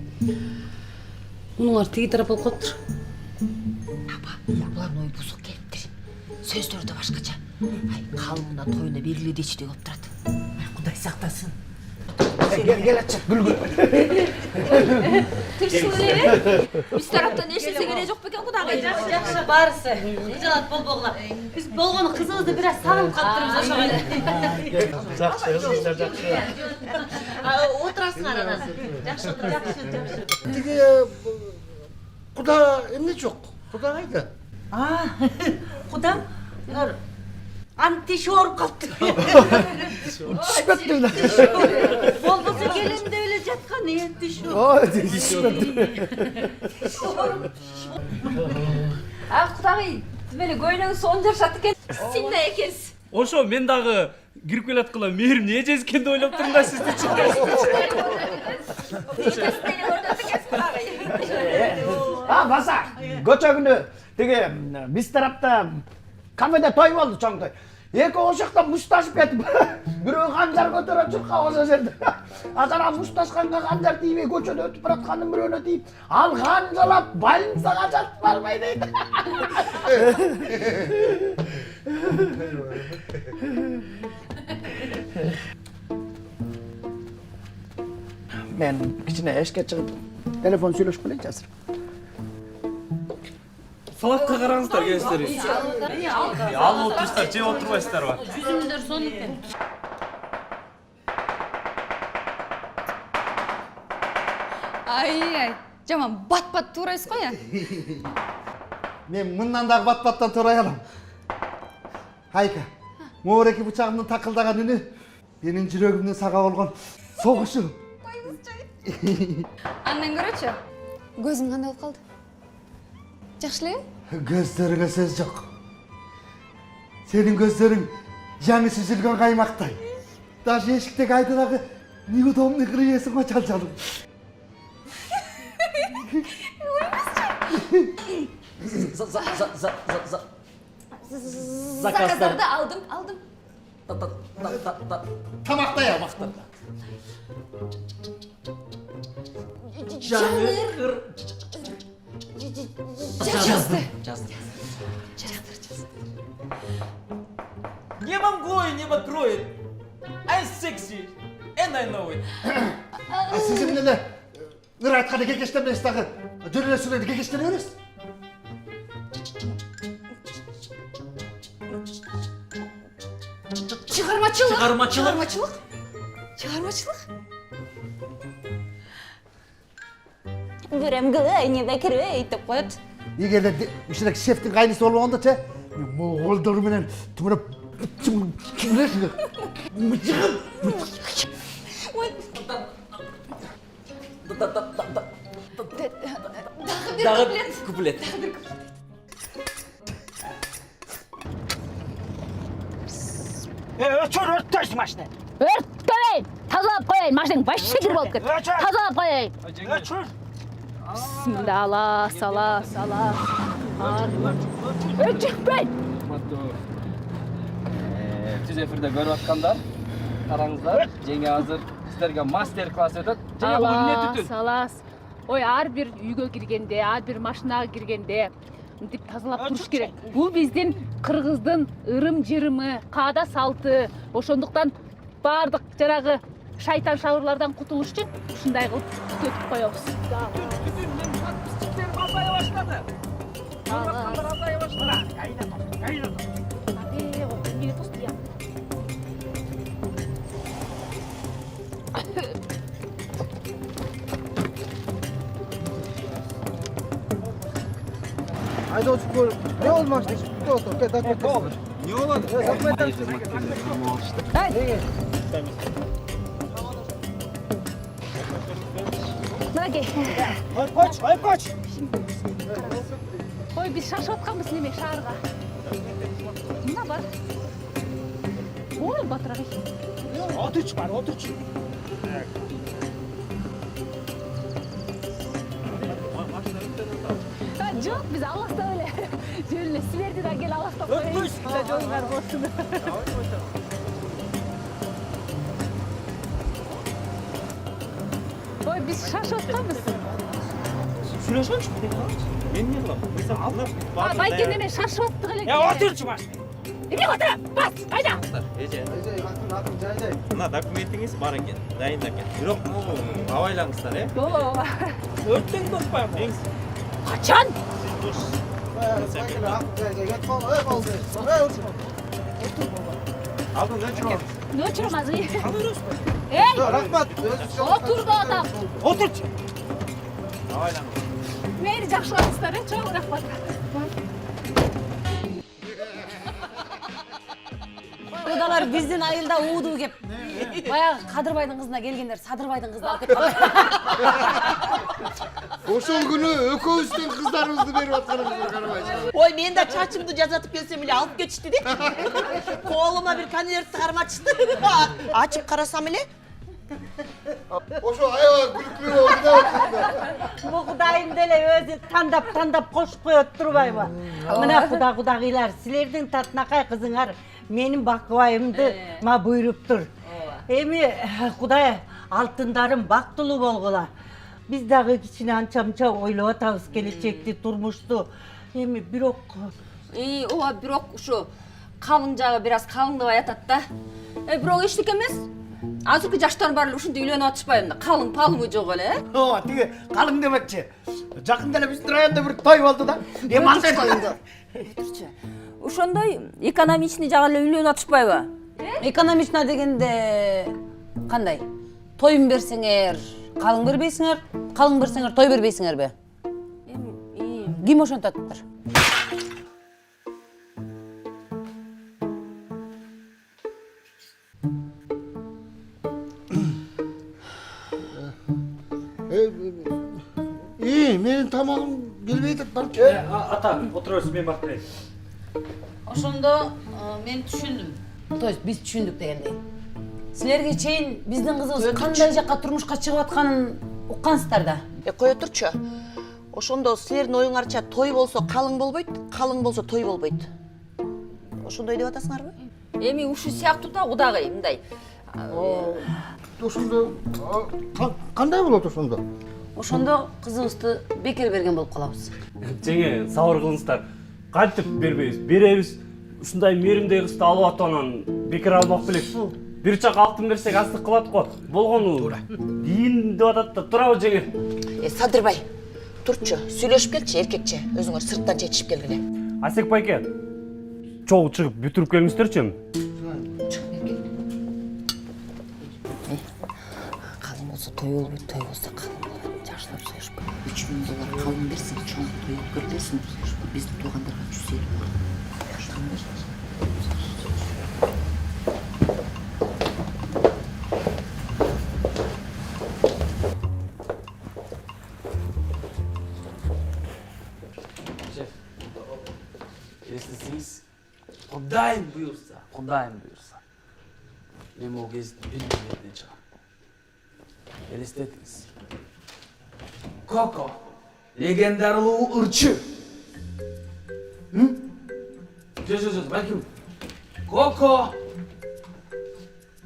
Мунуңар тиги тарап болуп калыптыр. Булардын ою бузук келиптир. Сөздөрү да башкача. Калымына тоюна белгилүү дечи деп отурат. Кудай сактасын. Gel açık, gül. Тырсыл эле. Биз тараптан эчнерсе кереги жок бекен кудагай. Жакшы, баарысы. Ыжалат болбогула. Биз болгону кызыбызды бир аз сагынып калыптырбыз ошого эле. Жақсы, қыздар жақсы. Отурасыңар анан. Жакшы отур, жакшы. Тиги Куда эмне жок? Куда кайда? Кудам? Антиш ооруп калыптыр. Түшпөптүр да. Болбосо келемде эле жаткан тиш Кудагай, демеле көйлөңүз он жашат экен. Синна экенсиз. Ошо мен дагы кирип келаткыла мээрим не жезгенди ойлоп турмун да сизди. Баса, көчө күнү тиги биз тарапта кафеде той болду, чоң той. Эки ошакта мушташып кетип, бирөө канжар көтөрүп чуркап ошо жерде. Атара мушташканга канжар тийбей көчөдө өтүп бараткандын бирөөнө тийип, ал канжалап больницага жатып барбай дейт. Мен кичине эшикке чыгып телефон сүйлөшүп келейинчи азыр. Салатка караңыздар кеңестер. Алып отурсуздар, жеп отурбайсыздарбы? Жүзүңүздөр сонуп экен. Ай, жаман бат-бат туурайсыз го я. Мен мындан дагы бат-баттан турай алам. Айка, моореки бычагымдын такылдаган үнү менин жүрөгүмдүн сага болгон согушу. Андан көрөчү. Көзүң кандай болуп калды? Жакшы элеби? Көздөрүңө сөз жок. Сенин көздөрүң жаңы сүзүлгөн каймактай. Даже эшиктеги айдадагы неудобный креслоңо чалчалып. Заказдарды алдым. Тамактай ал. Жазды. Небом гоет, небо кроет. I'm sexy, and I know it. Сиз эмне эле ыр айтканда кекештен эмес дагы жөн эле сүйлөйдү, кекештене бересиз. Чыгармачылык. Бүремгөй, небекирөй деп коет. Эгерде ушундай шефтин кайнысы болбогондочу, колдору менен тумурап Дагы куплет. Өрттөйсүң машина. Өрткөбөйүн, тазалап коеюн, машинаң вообще кир болуп кетти. Тазалап коеюн. Бисмилла, сала. Өчүкпөйүн. Түз эфирде көрүп аткандар, караңыздар, жеңе азыр сиздерге мастер-класс өтөт. Жеңе бүгүн эмне түтүн? Салас. Ой, ар бир үйгө киргенде, ар бир машинага киргенде мынтип тазалап туруш керек. Бул биздин кыргыздын ырым-жырымы, каада салты. Ошондуктан бардык жанагы шайтан шабырлардан кутулуш үчүн ушундай кылып түтөтүп коебуз. Айдоочу көрүп, не болмашты? То'xta, dокумент. Не болады? Мынакей. Айпач. Ой, биз шашып атканбыз неме шаарга. Мына бар. Ой, батырак. Отурчу бар, отурчу. Жоқ, біз аластап эле. Жөн эле силерди да кел аластап коеюн. Жолуңар болсун. Ой, біз шашып атканбыз. Сүйлөшөмчү. Мен не кылам? Мыйсам алдап. Байке неме шашып аттык эле. Отурчу баш. Эмне отура? Бас, айда. Эже. Мына документиңиз бар экен, дайын экен. Бирок абайлаңыздар, Ооба. Өрттөн коркпайбыз. Качан? Алдын өчүрөм. Өчүрмөз. Эй! Рахмат. Отур да адам. Отурчу. Абайлаңыз. Мени жакшылаңыздар, чоң рахмат. Кудалар биздин айылда ууду кеп. Баягы Кадырбайдын кызына келгендер Садырбайдын кызын алып кетти. Ошол күнү экөөбүздүн кыздарыбызды берип атканыбызды карабайсың. Ой, мен да чачымды жазатып келсем эле алып кетишти деп. Колума бир конвертти карматышты. Ачып карасам эле. Ошо аябай күлкүлүү болду да. Бу Кудайым деле өзү тандап кошуп коет турбайбы? Мына кудагыйлар, силердин татынакай кызыңар менин бакыбайымды ма буйруптур. Эми Кудай алтындарым бактылуу болгула. Биз дагы кичине анча-мынча ойлоп атабыз келечекти, турмушту. Эми бирок ооба, бирок ушу калың жагы бир аз калыңдабай атат да. Бирок эчтеке эмес. Азыркы жаштар баары ушундай үйлөнүп атышпайбы да? Калың палыңы жок эле, Ооба, тиги калың демекчи. Жакында эле биздин районда бир той болду да. Эми андай Турчу. Ошондой экономичный жагы эле үйлөнүп атышпайбы? Экономична дегенде кандай? Тойун берсеңер, калың бербейсиңер, калың берсеңер, той бербейсиңерби? Ким ошентиптир? Менин тамагым келбей атат бар. Ата, отурабыз, мен барып келейин. Ошондо мен түшүндүм. То есть биз түшүндүк дегендей. Силерге чейин биздин кызыбыз кандай жакка турмушка чыгып атканын уккансыздар да. Кое турчу. Ошондо силердин оюңарча той болсо калың болбойт, калың болсо той болбойт. Ошондой деп атасыңарбы? Эми ушу сыяктуу да кудагый мындай. Ошондо кандай болот ошондо? Ошондо кызыбызды бекер берген болуп калабыз. Жеңе, сабыр кылыңыздар. Кантип бербейбиз? Беребиз. Ушундай мээримдей кызды алып атып анан бекер алмак белек. Бир чак алтын берсек астык кылат го. Болгону кийин деп атат да. Туурабы жеңе? Садырбай, турчу, сүйлөшүп келчи эркекче. Өзүңөр сырттан жетишип келгиле. Асек байке. Чогуу чыгып бүтүрүп келиңиздерчи? Калың болсо той болбойт, той болсо калың болот. Жакшылап сүйлөшпө. 3000 доллар калың берсең, чоң той көрбөсүң. Биздин туугандарга 150 доллар. Если siz Kudayım buyursa, men o kez bilmeden çıkar. Elestediniz. Koko, legendarlı ırçı. Söz, bakayım. Koko,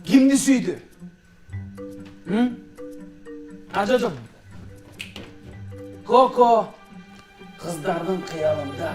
kimdi süydü? Acıcım. Koko, Kızlardan kıyalımda.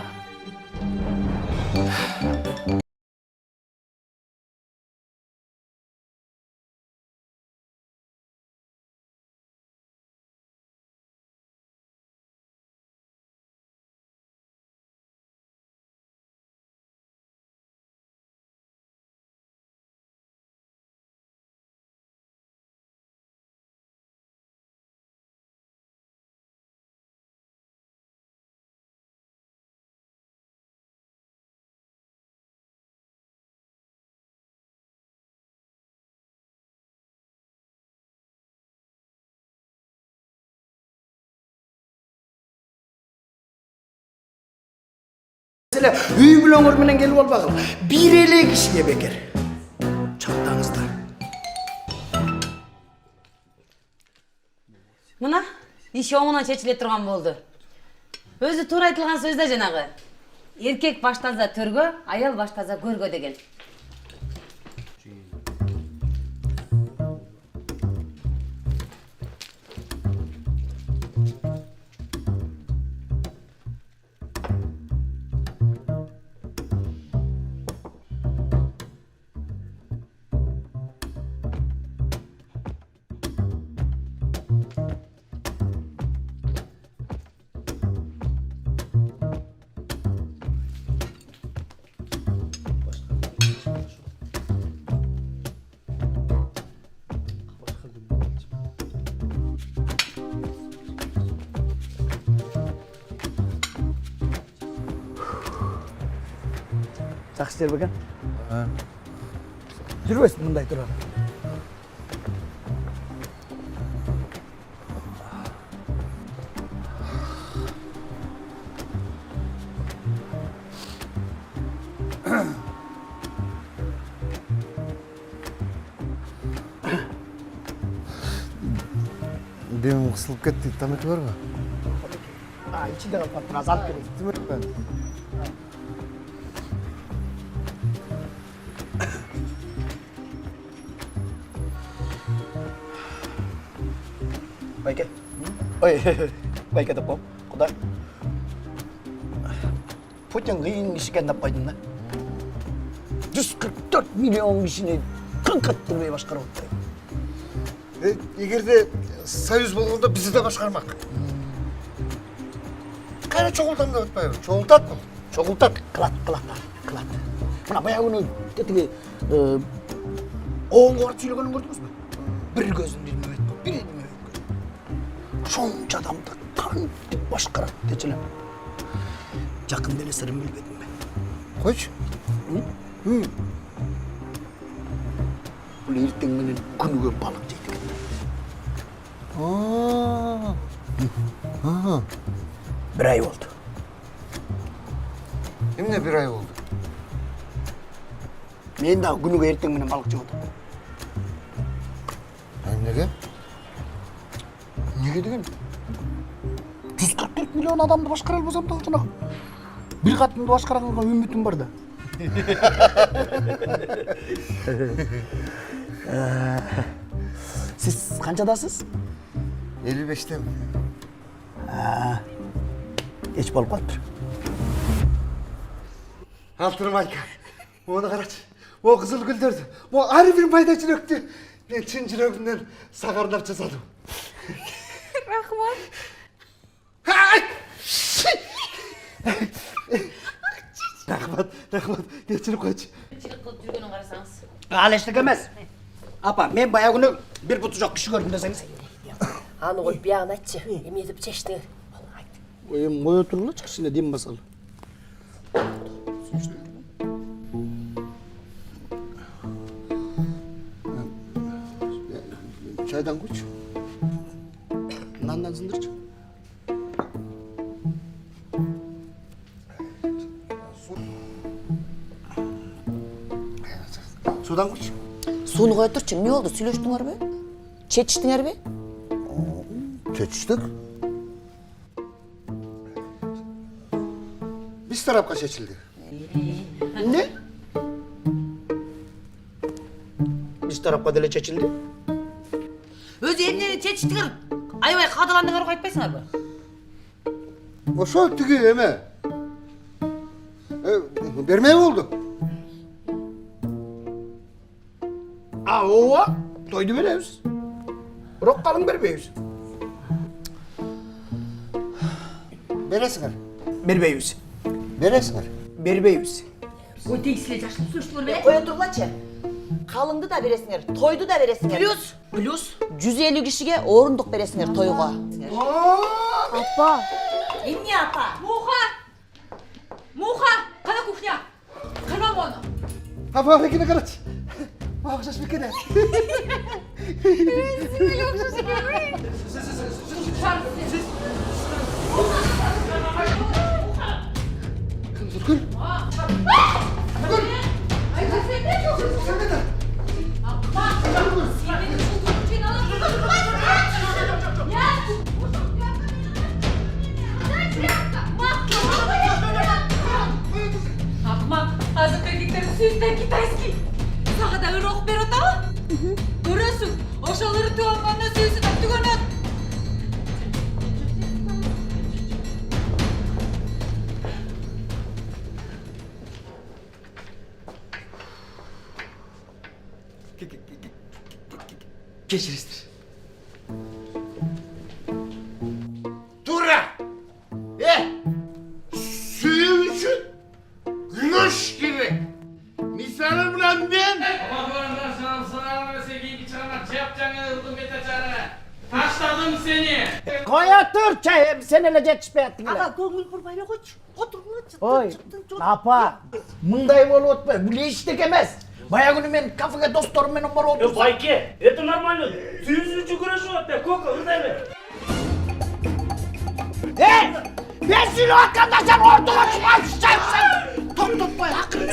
Mesela üy bilen örmenen gelip ol bakalım. Bir ele kişiye bekar. Çaktağınızda. Mına iş оңынан чечиле турган болду. Өзү туура айтылган сөз да жанагы. Эркек баш таза төргө, аял баш таза көргө деген. Жақсы істер бекен? Жүрбесін мұндай тұрар. Демім қысылып кетті, таметі бар ма? İçinde kapat, biraz alt gerek. Bayke. Ой, Bayke de pop. Kuda. Putin kıyın kişiken de paydın da. 144 milyon kişini kırk attırmaya başkara oldu. Егер де союз болғанда бізді де басқармақ. Қайра çoğultan da өтпейді. Çoğulтат бұл. Çoğultat, kılat. Mına bayağı onu dediği oğun koğurt söylегенін gördünüz mü? Bir gözün dilme ötme, bir dilme ötme. Şonca adamdı tanıdık başkarat deçilem. Yakın deli sırrım bilmedim ben. Koç? Hı. Bu ertenginin günüge balık yedi. Bir ay oldu. Emine bir ay oldu? Men daha günüge ertenginin balıkçı oldum. Nege? Nege degen? 144 milyon adamды başkara almasam da şuna. Bir katımды başkaraганга ümitim var da. Siz kaçadasınız? 55'te mi? Geç bolup kalıptır. Altırım Ayka. Onu karaç. O kızıl güldürdü. O ayrı bir payda çüröktü. Ben çın çürögünden sakarnap жасадым. Рахмат. Рахмат. Geçirip koyç. Çıkıp жүргөнүн карасаңыз. Aleşlik emez. Apa, men bayağı günü bir butucak kişi gördüm deseniz. Аны коюп биягын айтчы. Эме деп чечтиңер? Moy oturula çıksın diyeyim basalı. Çaydan koç. Nandan zındırç. Sudan koç. Суны кое турчу, эмне болду? Сүйлөштүңөрбү? Чечиштиңерби? Çetiştik. Biz tarafka seçildi. Ne? Biz tarafka dele çeçildi. Өзү эмнени чечиштиңер? Аябай кадаландыңар го айтпайсыңарбы? Oşo tigi eme. Bermey oldu. Ova, toydu beremiz. Bırak kalın berbeyiz. Beresinger. Berbeyiz. Beresinger. Berbeyiz. Ой, тегісіле жашып сөштір беле. Koya turlaçı. Kalındı da beresinger, toydu da beresinger. Plus 150 kişiye orunduk beresinger toyga. Апа. Эмне апа? Муха! Муха! Кана кухня? Канал оны. Apa bekine karaç. Bakışış bekine. Kul. Ay sen ne yapıyorsun? Appa! Senin bu için alıp ya! Akmak, azık erkeklerin sütten Kitayski. Sana da ırok bir ata. Görüyorsun, oşaları tuğanmanla süyüsü taktı gönül. Geçirizdir. Tura! Suyu için gümüş gibi. Misalım lan ben. Taşladım seni. Koya dur çayım, sen öyle yetişmeyettin. Aga көңіл бұрмайлы қойшы. Отырғылы Oy, apa? Mınday bol otma, bu leştik emez. Baya günü men kafede dostlarım benim var otursa. Байке, это нормально. Сүйізінші күресі өтті, көкі, ұрдай бер. Hey! Ben seni hakkında sen ortaya çıkarsın. Top top boy hakkını.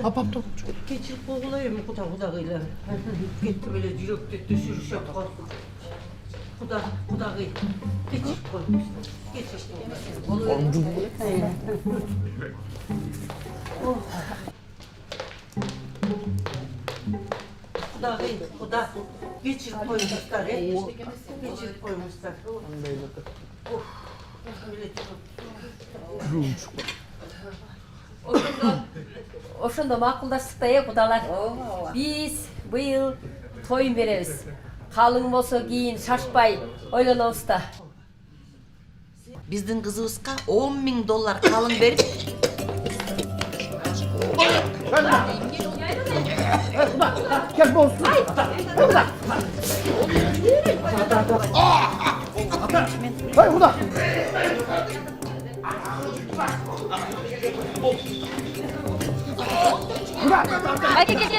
Апам топ. Keçip boğulayım kudağıyla. Gitti böyle yürekte düşürüş yapar. Kudağı. Geçip koymuşlar. Geçip koymuşlar. Kudağı. Geçip koymuşlar. Geçip koymuşlar. Ошондо макулдаштык да кудалар. Биз быйыл тоюн беребиз. Калың болсо кийин шашпай ойлонобуз да. Биздин кызыбызга $10.000 kalın berip Gel bolsun. Hay kuda.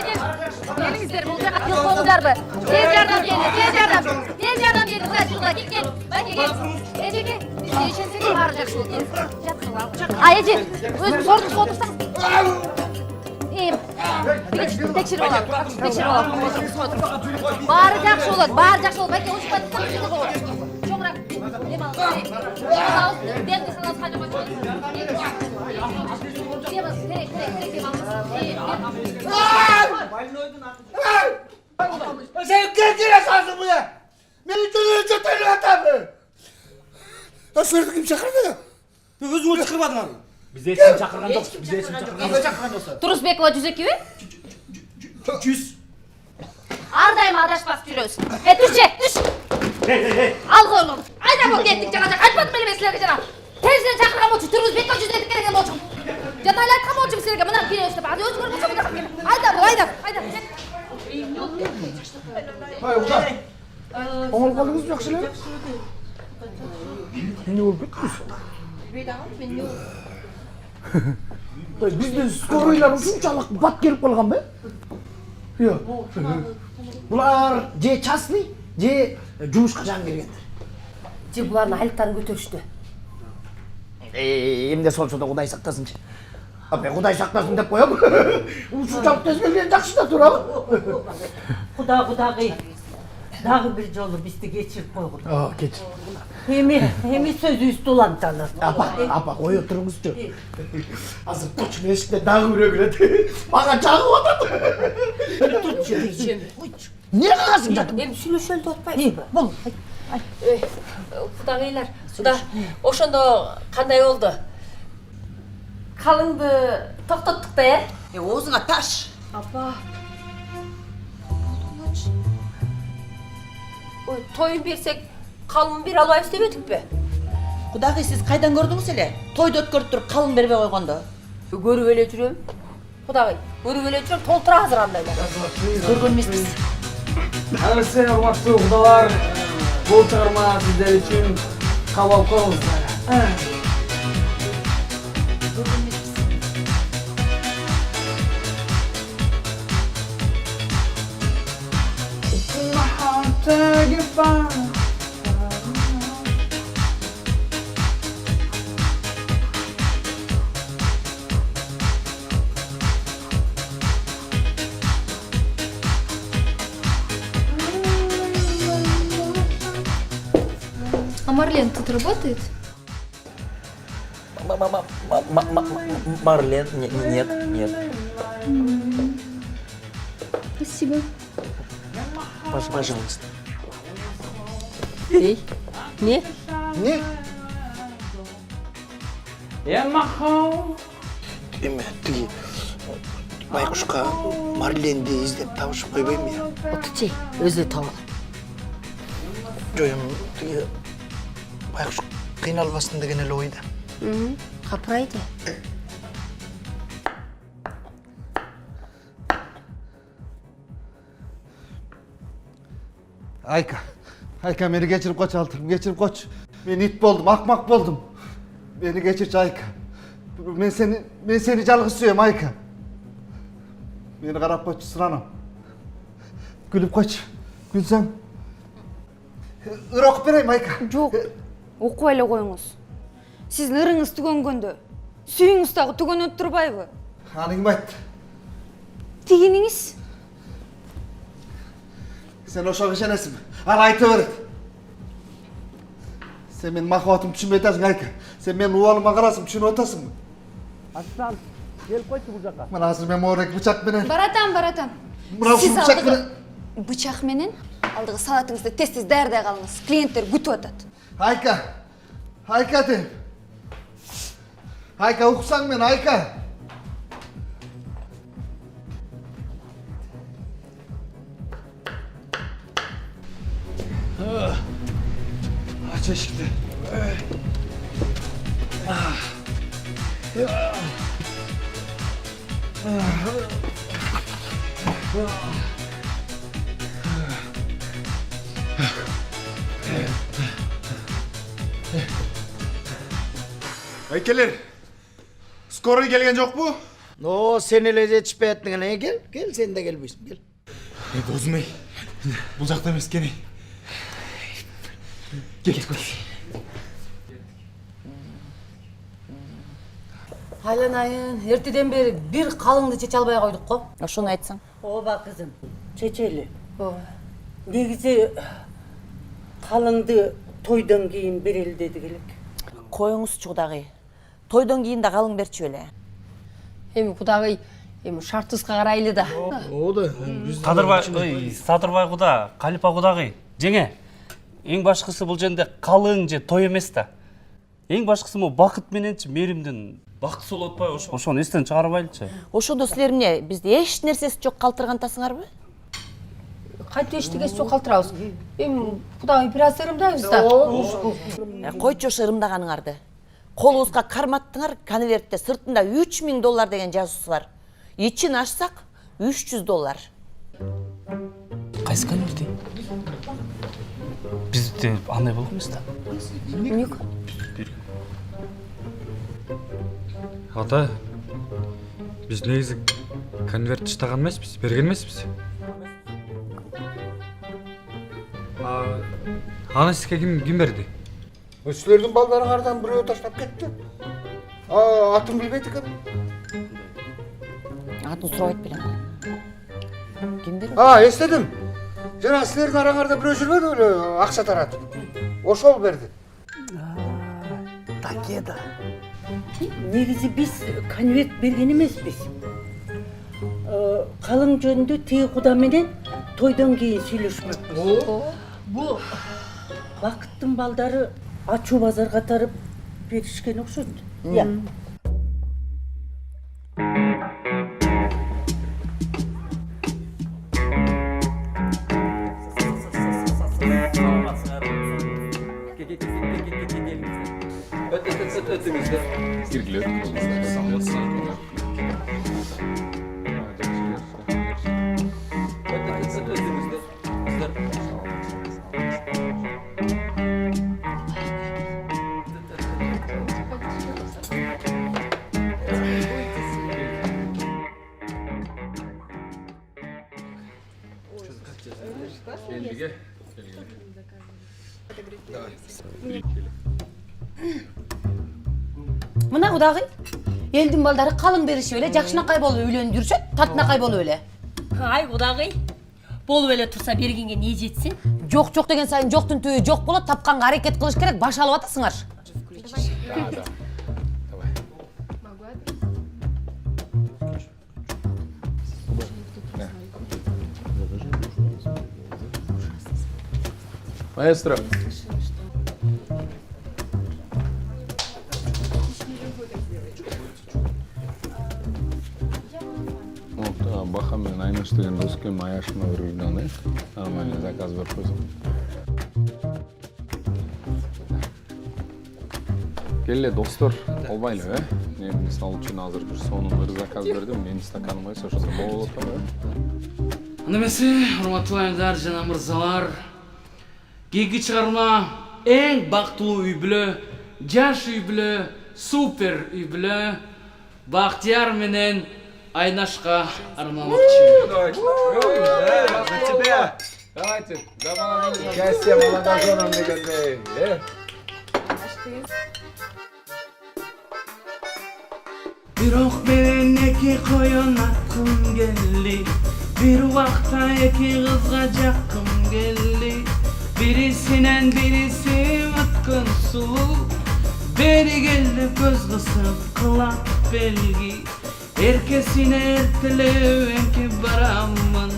Gel. Gelingizler, bu жака келип коюңуздарбы? Тез жардам келди, тез жардам келди. Шурда кел. Байке кел. Эжеке, ишенсең баары жакшы болот. Эже, өзүңүз ордуңузга отурсаңыз. Текшерип алам. Баары жакшы болот. Байке, ушпай турсаңыз да болот. Чоңураак нем алыңыз. Берди салабыз качан болот. Sen kendine sarsın bu ya. Beni çocuğunu çatırlı atamı. Nasıl verdik kim çakırdı ya? Özünü çıkırmadın abi. Bize için çakırgan yok. Bize için çakırgan olsa. Турусбекова жүзекеби? 200. Ардайым адашпас жүрөбүз. Түшче, түш. Ал колуңду. Айда бол кеттик жана жак. Айтпадым беле мен силерге жана. Тезинен чакырган болчу. Турусбекова жүзекке керек болчу. Жана эле айткан болчу силерге. Мына бирөөбүз деп. Азыр өзүңөр болсо мына. Айда. Hay uda. Oğul balığız yakşı lan. Ne oldu kız? Bizden skoroylar uçunçalık bat gelip kalgan be. Ya. Булар же частный, же жумушка жан келгендер. Же булардын айлыктарын көтөрүштү. Эмне болсо да Кудай сактасынчы. Мен Кудай сактасын деп коем. Ушунчалык тез келген жакшы да турабы? Кудагый. Дагы бир жолу бизди кечирип койгула. Кечир. Эми сөзүбүздү уланталы. Апа, кое туруңузчу. Азыр кочун эшикте дагы бирөө кирет. Мага чагып атат. Турчу. Эмне кыласың жатып? Эми сүйлөшөлү деп атпайсызбы? Бол. Кудагыйлар, ошондо кандай болду? Калыңды токтоттук да, Оозуңа таш. Апа. Ой, тойун берсек, калың бере албайбыз дебедикпи? Кудагый, сиз кайдан көрдүңүз эле? Тойду өткөрүп туруп калың бербей койгондо. Көрүп эле жүрөм. Кудагый, көрүп эле жүрөм, толтура азыр андайлар. Көргөн эмеспиз. Алысы, урматтуу кудалар, бул чыгарма сиздер үчүн кабыл коңуздар. А Марлен тут работает? Марлен? Нет. Спасибо. Пожалуйста. Эй, не? Эме, тиги байкушка Марленди издеп табышып койбойм я. Отучей, өзү табыл. Жоюм, тиги байкуш кыйналбасын деген эле ойда. Капырайды. Ayka beni geçirip koç altım, geçirip koç. Ben it boldum, akmak boldum. Beni geçirç Ayka. Ben seni жалгыз сүйем Ayka. Beni karap koç sıranam. Gülüp koç, gülsem. Ыр окуп берейин Ayka. Жок, окуп эле коюңуз. Сиздин ырыңыз түгөнгөндө, сүйүңүз дагы түгөнөт турбайбы? Аны ким айтты? Тигиниңиз. Sen ошого ишенесиңби? Аны айта берет. Sen менин махабатымды түшүнбөй атасың Ayka. Sen менин убалыма карасың, түшүнүп атасыңбы? Аслан, келип койчу бул жака. Мен азыр мен моорек бычак менен. Баратам. Мына ушул бычак менен. Бычак менен алдыгы салатыңызды тез даярдай калыңыз. Клиенттер күтүп атат. Ayka дейм. Ayka уксаң мен, Ayka. Aç eşikti. Aykeler, skoroy gelgen жок бу? No, sen ele жетишпей аттың эле. Кел, сен де келбейсиң, кел. Досум эй, бул жакта эмес кene. Кет. Айланайын, эртеден бери бир калыңды чече албай койдук го. Ошону айтсаң. Ооба кызым, чечели. Негизи калыңды тойдон кийин берели дедик элек. Коюңузчу Кудагый. Тойдон кийин да калың берчү эле. Эми Кудагый, эми шартыбызга карайлы да. Оода. Садырбай куда, Калипа Кудагый. Жеңе, эң башкысы бул жерде калың же той эмес да. Эң башкысы могу бакыт мененчи мээримдин бактысы болуп атпайбы, ошону эстен чыгарбайлычы. Ошондо силер эмне, бизди эч нерсеси жок калтыргантасыңарбы? Кантип эчтегеси жок калтырабыз. Эми Кудагый бир аз ырымдайбыз да. Койчу ошо ырымдаганыңарды. Колубузга карматтыңар, конвертте сыртында $3000 деген жазуусу бар. Ичин ачсак $300. Кайсы конверти? Бизде андай болуп эмес да. Эмнеге? Ата, биз негизи конверт иштаган эмеспиз, берген эмеспиз. Аны сизге ким берди? Силердин балдарыңардан бирөө таштап кетти. Атын билбейт экен. Атын сурабайт белем. Ким берди? Эстедим. Жана силердин араңарда бирөө жүрбөдү эле акча таратып. Ошол берди. Такеда. Негизи биз конверт берген эмеспиз. Калың жөнүндө тиги куда менен тойдон кийин сүйлөшмөкпүз. Бул Бакыттын балдары ачуу базар катарып беришкен окшойт. Я. Мына кудагый элдин балдары калың беришип эле жакшынакай болуп үйлөнүп жүрүшөт, татынакай болуп эле. Ай кудагый, болуп эле турса бергенге не жетсин? Жок деген сайын жоктун түбү жок болот, тапканга аракет кылыш керек, баш алып атасыңар. Маэстро. Баха менен Айныш деген доске маяшына өргүлдөн, нормальный заказ берип койсоң. Келе достор, албайлы, Мен мисалы үчүн азыр бир сонун бир заказ бердим, менин стаканым койсо ошондо болот атпайбы? Анда эмесе, урматтуу айымдар жана мырзалар, кийинки чыгарма эң бактылуу үй бүлө, жаш үй бүлө, супер үй бүлө Бактияр менен Айнашка арналмакчы. Давайте, счастья молодоженам дегендей. Бирок менен эки коюн аткым келди, бир убакта эки кызга жаккым келди. Бирисинен бириси өткөн суу, бери келип көз кысып кылат белги. Эркесине эртелеп эңкип барамын.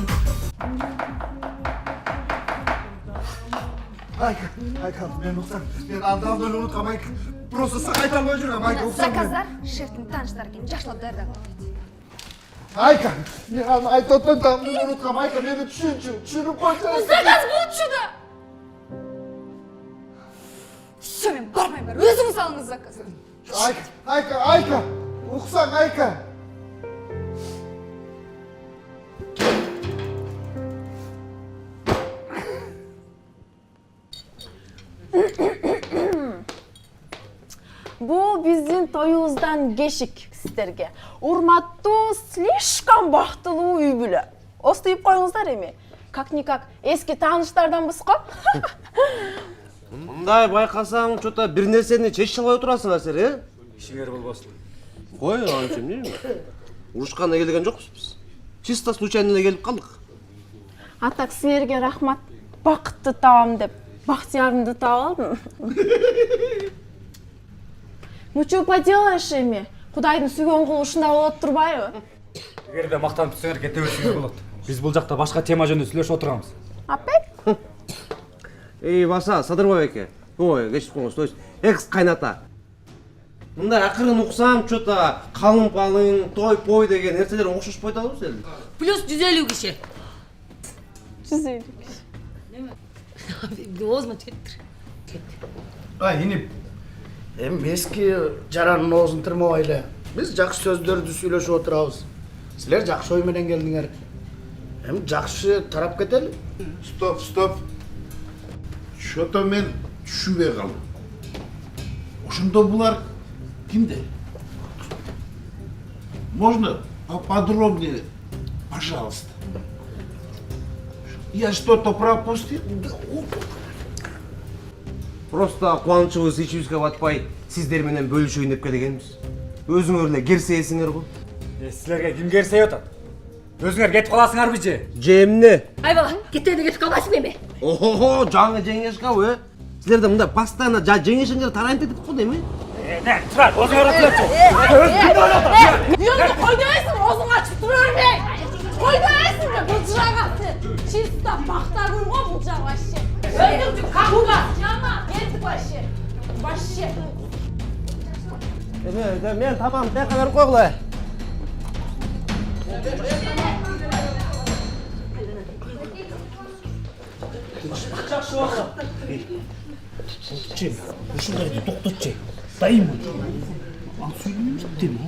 Айка, мен уксам. Мен андамды унуткам, Айка. Просто сакайта албай жүргөм, Айка, уксам. Заказдар шефтин тааныштары экен, жакшылап даярдап койду. Айка, мен аны айтып атам, мен унуткам, Айка, мени түшүнүп койчу. Заказ болчу да. Всё, мен бармайм, өзүңүз алыңыз заказды. Айка, уксаң, Айка. Бул биздин тоюбуздан кешик сиздерге. Урматтуу, слишком бактылуу үй бүлө. Остуюп коюңуздар эми. Как-никак эски тааныштарданбыз го. Мындай байкасаң, чота бир нерсени чечип албай турасыңар силер, Ишиңер болбосун. Кой, анча эмне? Урушканга келген жокпуз биз. Чисто случайно эле келип калдык. Атак силерге рахмат. Бакытты табам деп Бактиярымды таап алдым. Ну что поделаешь эми? Кудайдын сүйгөн кулу ушундай болот турбайбы? Эгерде мактанып түшсөңөр кете берсеңер болот. Биз бул жакта башка тема жөнүндө сүйлөшүп отурганбыз. Опять? Эй, Баса, Садырбай эке. Ой, кечип коңуз, то есть экс кайната. Мындай акырын уксам, чота калың-палың, той-пой деген нерселер окшошпой атабыз эле. Плюс 150 киши. 150 киши. Оозума кетти. Инип, эми эски жаранын оозун тырмабай эле. Биз жакшы сөздөрдү сүйлөшүп отурабыз. Силер жакшы ой менен келдиңер. Эми жакшы тарап кетели. Стоп. Что-то мен түшүнбөй калдым. Ошондо булар кимде? Можно поподробнее, пожалуйста? Я что-то пропустил? Просто кубанычыбыз ичибизге батпай сиздер менен бөлүшөйүн деп келгенбиз. Өзүңөр эле керсейсиңер го. Силерге ким керсей атат? Өзүңөр кетип каласыңарбы же? Жемне. Ай бала, кетеді кетіп қалмайсың еме. Охо, жаңы жеңешкабы? Силерде мындай постоянно жеңешеңдер тарайып кетип калды эми? Тұрар, өзүңөр отурчу. Yolda koydaysın, ağzını açıp dururmey. Koydaysın be bıcırağası. Çiftta bakta kurma bıcırağı başı. Öldürdük kapıma. Yama, geldi başı. Başı. Men tamam, tekrar verip koygula. Cem, şunları bir doktor Cem. Dayım mı? Al suyunu bitti mi?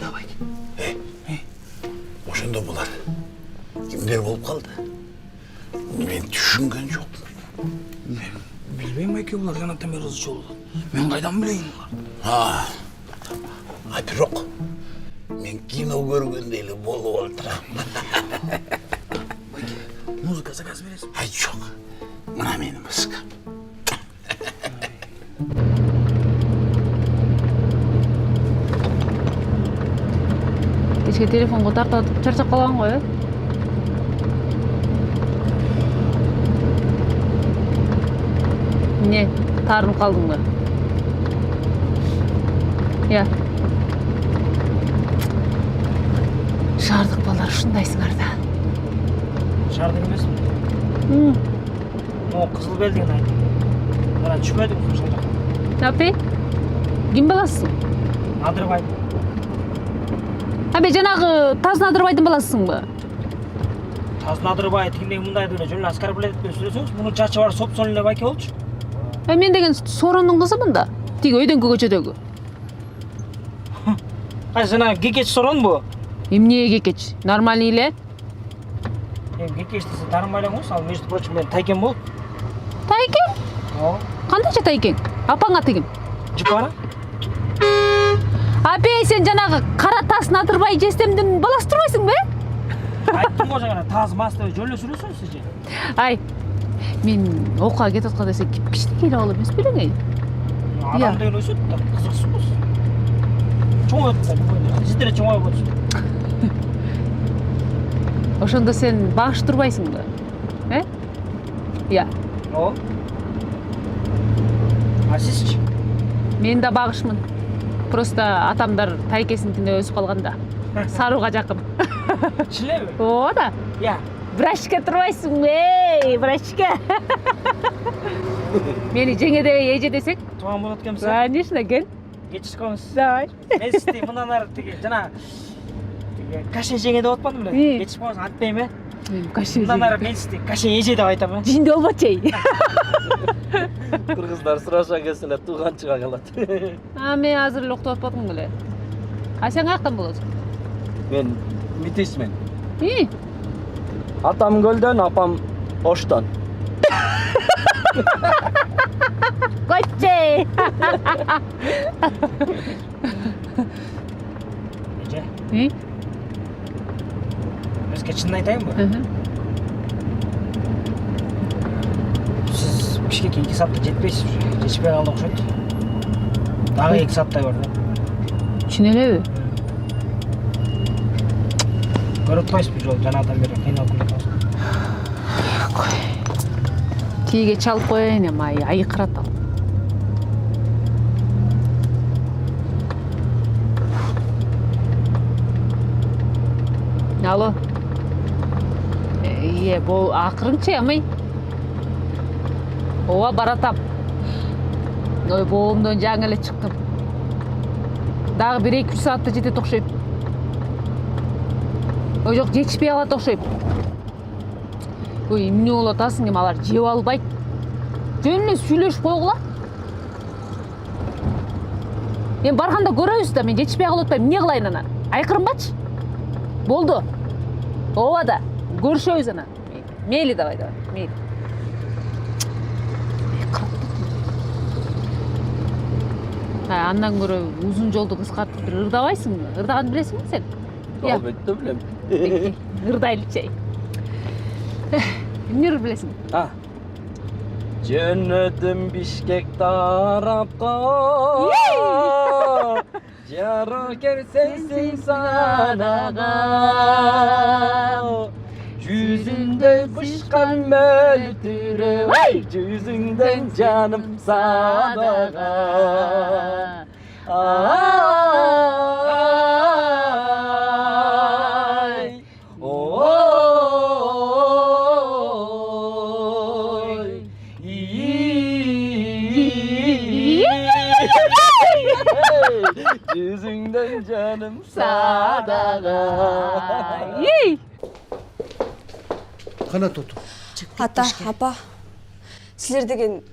Давай. Ошондо булар. Кимдер болуп калды? Мен түшүнгөн жокмун. Bilmeyim belki bunlar yanaktan beri hızlı oldu. Ben kaydan bileyim bunlar. Ha. А бирок мен кино көргөндөй эле болуп отурам. Muzika zakaz veresin. Ай жок. Мына менин музыка. Кечке телефонго тартатып чарчап калган го, Не, таарынып калдыңбы? Шаардык балдар ушундайсыңар да. Şardık emesin. O kızıl beldiğin aynı. Bana düşmedik mi şurada? Апей, ким баласысың? Адырбай. Апей, жанагы Тазын Адырбайдын баласысыңбы? Тазын Адырбай тигиндеги мындай деле жөн аскар билет деп сүйлөсөңүз, мунун чачы бар соп-соң эле байке болчу. Мен деген Сорондун кызымын да. Тиги өйдөңкү көчөдөгү. Жана Гекеч Сорон бу? Эмне Гекеч? Нормальный эле? Гекеч десе таарынбайлаңыз, ал между прочим мен Тайкен болуп. Тайкен? Кандайча Тайкен? Апаң аты ким? Жупара. Апей, сен жанагы Кара Тасын Адырбай жестемдин баласы турбайсың бе? Айттым го жана Таз масты жөн эле сүйлөсөңүз же. Ай, мен окууга кетип атканда сен кичинекей эле бала эмес белең? Адам деген өсөт да, кызыксыз. Чоңойт да, сиздер чоңой болчу. Ошондо сен багыш турбайсыңбы? О. А сизчи? Мен да багышмын. Просто атамдар тайкесинкине өсүп калганда. Сарууга жакын. Чилеби? О да. Брашка турбайсың, брашка. Мени жеңедебей эже десек? Туган болот экенсиң? Конечно, кел. Кечишкенбиз. Давай. Мен сизди мындан ары тиги жана Каше жеңе деп атпадым беле? Кечип калсаң атпайм э? Каше мындан ары мен сизди Каше эже деп айтам э? Жинде болбочу эй. Кыргыздар сураша келсе эле тууган чыга калат. Мен азыр эле уктап атпадым беле. А сен каяктан болосуң? Мен Митисмен. Атам Көлдөн, апам Оштон. Коччей. Эже. Өзгө чынын айтайынбы? Сиз Бишкекке 2 саатта жетпейсиз уже. Жетишпей калды окшойт. Дагы 2 сааттай бар да. Чын элеби? Көрүп атпайсызбы жол жанадан бери кыйналып келатабыз. Тиге чалып коеюн эми айкырат ал. Алло. Бул акырынчы амай. Ооба баратам. Ой, боомдон жаңы эле чыктым. Дагы 1-2 саатта жетет окшойт. Ой, жок, жетишпей калат окшойт. Ой, эмне болуп атасың, эми алар жеп албайт. Жөн эле сүйлөшүп койгула. Мен барганда көрөбүз да, мен жетишпей калып атпайм, эмне кылайын ана? Айкырынбачы. Болду. Ооба да, көрүшөбүз ана. Мейли, давай, мейли. андан көрө узун жолду кыскартып бир ырдабайсыңбы? Ырдаганды билесиңби сен? Албетте билем. Ырдайлычы. Эмне билесиң? Жөнөдүм Бишкек тарапка. Жары керсейсиң санага. Жүзүңдөн кушкан мөлтүрөп, жүзүңдөн жаным садага. Ай, ой, жүзүңдөн жаным садага. Канат отур. Ата, апа. Силер деген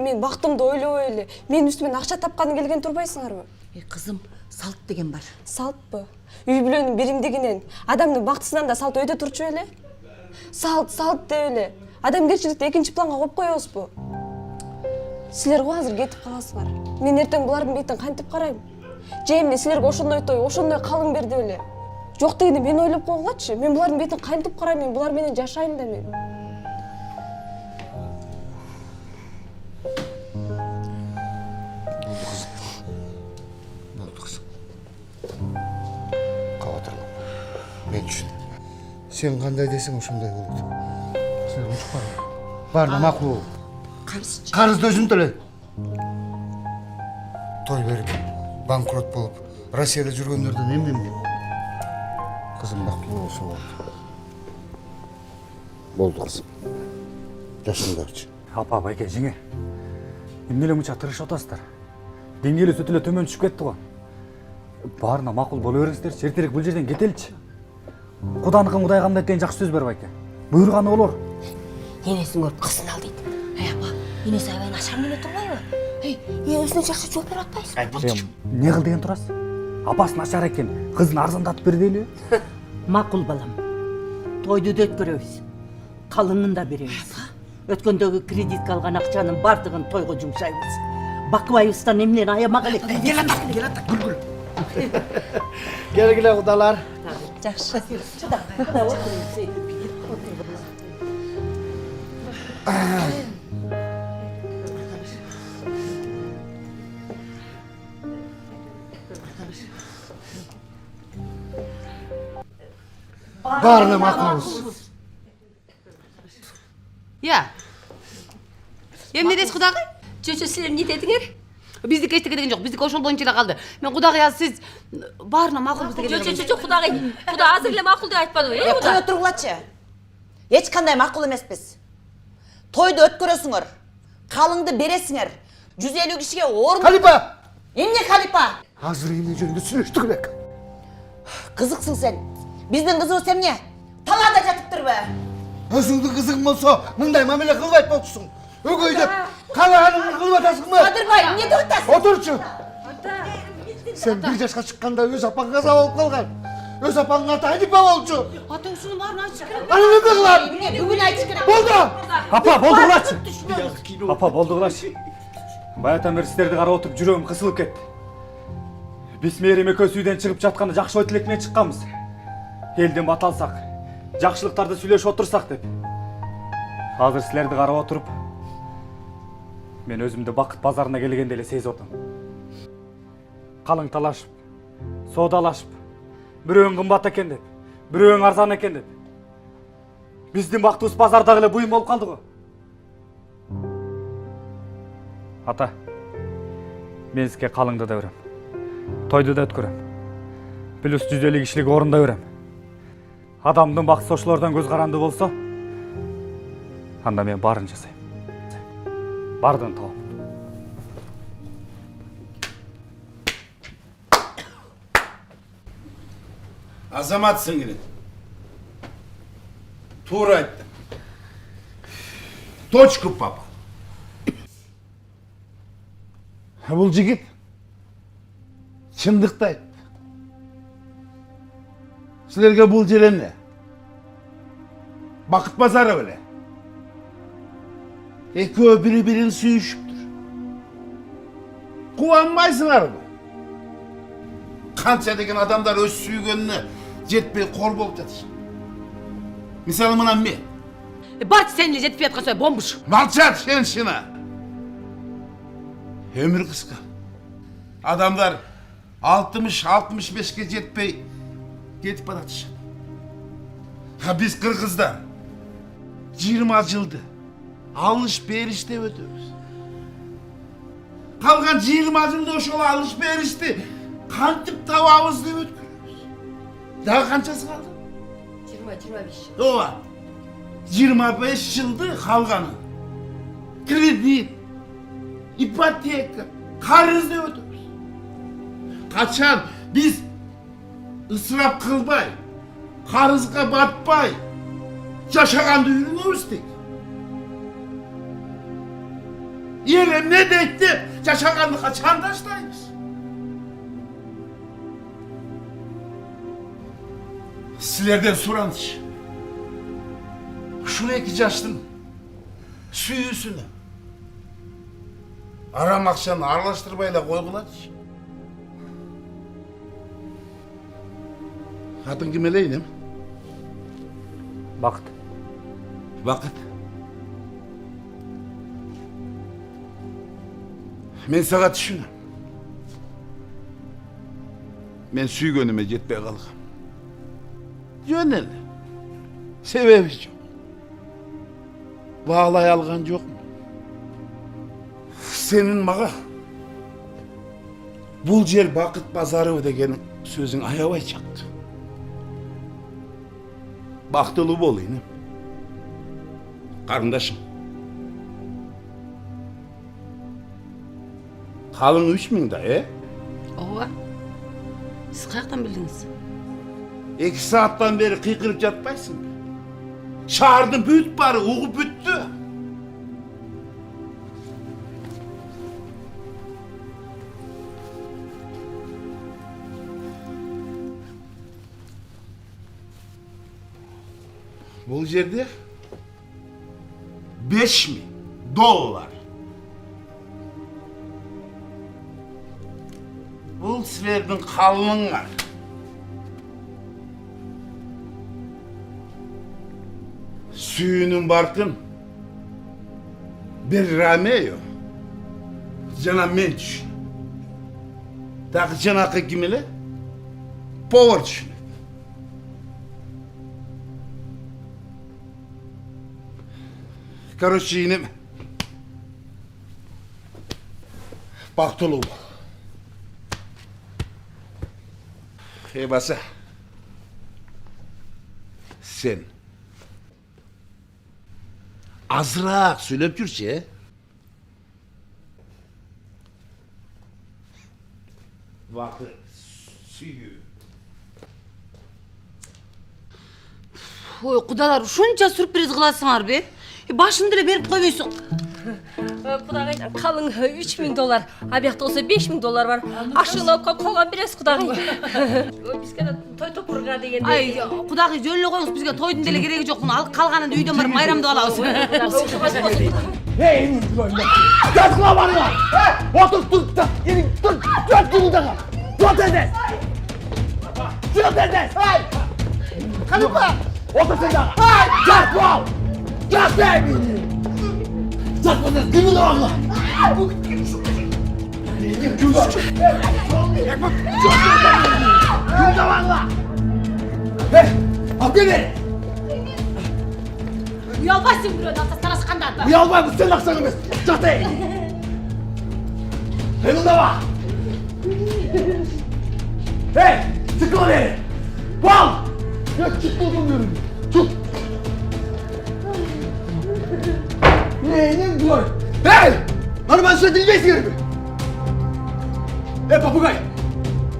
мен бактымды ойлобой эле менин үстүмөн акча тапканы келген турбайсыңарбы? Кызым, салт деген бар. Салтпы? Үй бүлөнүн биримдигинен адамдын бактысынан да салт өйдө турчу эле. Салт деп эле адамгерчиликти экинчи планга коюп коебузбу? Силер го азыр кетип каласыңар. Мен эртең булардын бетин кантип карайм? Же эмне силерге ошондой той, ошондой калың берди эле? Жок дегенде мени ойлоп койгулачы. Мен булардын бетин кантип карайм? Мен булар менен жашайм да мен. Мен үшін. Сен қандай десең ошондой болот. Сен ұмытпа. Барына макул бол. Карызды өзүң төлө. Той берип, банкрот болуп, Россияда жүргөндөрдөн эмне? Кызым бактылуу болсо болду. Болду кызым. Жашыңдарчы. Апа, байке, жеңе. Эмне эле мынча тырышып атасыздар? Деңгээли өтө эле төмөн түшүп кетти го. Баарына макул боло бериңиздерчи, эртерээк бул жерден кетеличи. Куданыкың Кудай кандай экен жакшы сөз бер байке. Буйруганы болор. Енесин көрүп кызын ал дейт. Апа, енеси аябай начар неме турбайбы? Өзүнө жакшы жооп берип атпайсың? Не кыл деген турасыз? Апасы начар экен, кызын арзандатып бер дейли. Макул балам. Тойду да өткөрөбүз. Калыңын да беребиз. Өткөндөгү кредитке алган акчанын бардыгын тойго жумшайбыз. Бакыбайыбыздан эмнени аямак элек. Кел ата, гүл. Келгиле кудалар. Жакшы. Баарына макулбуз. Я. Эмне дейсиз кудагый? Чөчө силер эмне дедиңер? Биздики эчтеке деген жок. Биздики ошол боюнча эле калды. Мен кудагый азыр сиз баарына макулбуз деген. Жок, кудагый. Куда азыр эле макул деп айтпадыбы? Кое тургулачы. Эч кандай макул эмеспиз. Тойду өткөрөсүңөр. Калыңды бересиңер. 150 кишиге орун. Калипа! Эмне Калипа? Азыр эмне жөнүндө сүйлөштүк элек. Кызыксың сен. Биздин кызыбыз эмне? Талаада жатыптырбы? Өзүңдүн кызың болсо, мындай мамиле кылбайт болчусуң. Өгөй деп, калааның кылып атасыңбы? Кадырбай, эмне деп атасың? Отурчу. Сен 1 жашка чыкканда өз апаң каза болуп калган. Өз апаңдын аты Айдипа болчу. Ата ушунун баарын айтыш керек. Аны эмне кылам? Бүгүн айтыш керек. Болду. Апа, болдугулачы. Апа, болдугулачы. Баятан бери сиздерди карап отуруп жүрөгүм кысылып кетти. Биз Мээрим экөөбүз үйдөн чыгып жатканда жакшы ой тилекменен чыкканбыз. Элден бат алсак, жакшылыктарды сүйлөшүп отурсак деп. Азыр силерди карап отуруп, мен өзүмдү бакыт базарына келгенде эле сезип атам. Калың талашып, соодалашып, бирөөң кымбат экен деп, бирөөң арзан экен деп. Биздин бактыбыз базардагы эле буюм болуп калды го. Ата, мен сизге калыңды да берем. Тойду да өткөрөм. Плюс 150 кишилик орун да берем. Адамдын баксы ошолордон көз каранды болсо, анда мен баарын жасайм. Бардыгын табам. Азамат сіңірін. Тура айттым. Точку, папа. Бул жигит чындыкты айтты. Сілерге бұл жер эмне? Бақыт базары беле. Экөө бири-бирин сүйүшүптүр. Kuvvanmaysınlar mı? Kança degen adamlar öz süygönüne jetpey kol bolup жатышат. Misal mına men. Barç seninle жетпей жатқан сөй бомбуш. Молчат женщина. Ömür kıska. Adamlar 60-65'e jetpey ketip baratышат. Ha biz Kırgız'da 20 yıldı alış-berişte ötüyoruz. Kalgan 20 yılda oşola alış-berişti kantip tavamızda ötkürüyoruz. Daha kançası kaldı? 20-25. Ova. 25 yılda kalganı. Kredi, ipoteka, karızda ötüyoruz. Kaçan biz ısrap kılbay, karızga batpay, yaşagan düğünümüzdük. Yerem ne dekti, yaşaganlı kaçandaştayız. Sizlerden soranış. Şunu iki yaştın süyüsünü. Aram akşamını arlaştırmayla koyguladır. Adın kim eleydim? Vakit. Vakit. Men sağa düşünüm. Men süygönüme jetpey kalgam. Yönel. Sebebi yok. Bağlay algan yok mu? Senin mağa bul yer bakıt pazarı degen sözün ayabay çaktı. Baktılı bol inim. Karındaşım. Kalın 3000 da Ova. Siz kayaktan bildiniz? 2 saattan beri kıykırıp yatpaysın. Çağırdım büyüt bari, uğup büttü. Bu yerde 5.000 dolar. Bu sizlerden kalının var. Suyunun barkın bir rameyo. Cana men düşün. Takı canakı kimile? Power düşün. Короче, yine baktolu. Hey basa. Sen azırak söylep Türkçe. Vakit suyu. Oy құдалар ушунча сюрприз кыласыңар бе? Башыңды эле берип койбойсуң. Кудагай, калың 3000 доллар. Абиякта болсо 5000 доллар бар. Ашына колгон бересиз кудагай. Бизге да той топурга дегенде. Ай, кудагай жөн эле коюңуз, бизге тойдун деле кереги жок. Муну алып калганын үйдөн барып майрамдап алабыз. Hey, Gazla var ya! Otur, dur, dur, dur burada! Tut edes! Tut edes! Hey! Kalıpa! Otur sen daha! Hey! Gazla! Gazla! Gazla! Gümül oğlu! Gümül oğlu! Hey! Abdü ver! Uyalбайсың біреуді ата тарасқандан. Uyalmayın, sen aksan emez! Çatay! Kımıldama! Hey! Çık lan beni! Bal! Ya çık buldum diyorum. Tut! Neyinin bu? Hey! Lan ben size dilmeyiz yerimi! Hey papagay!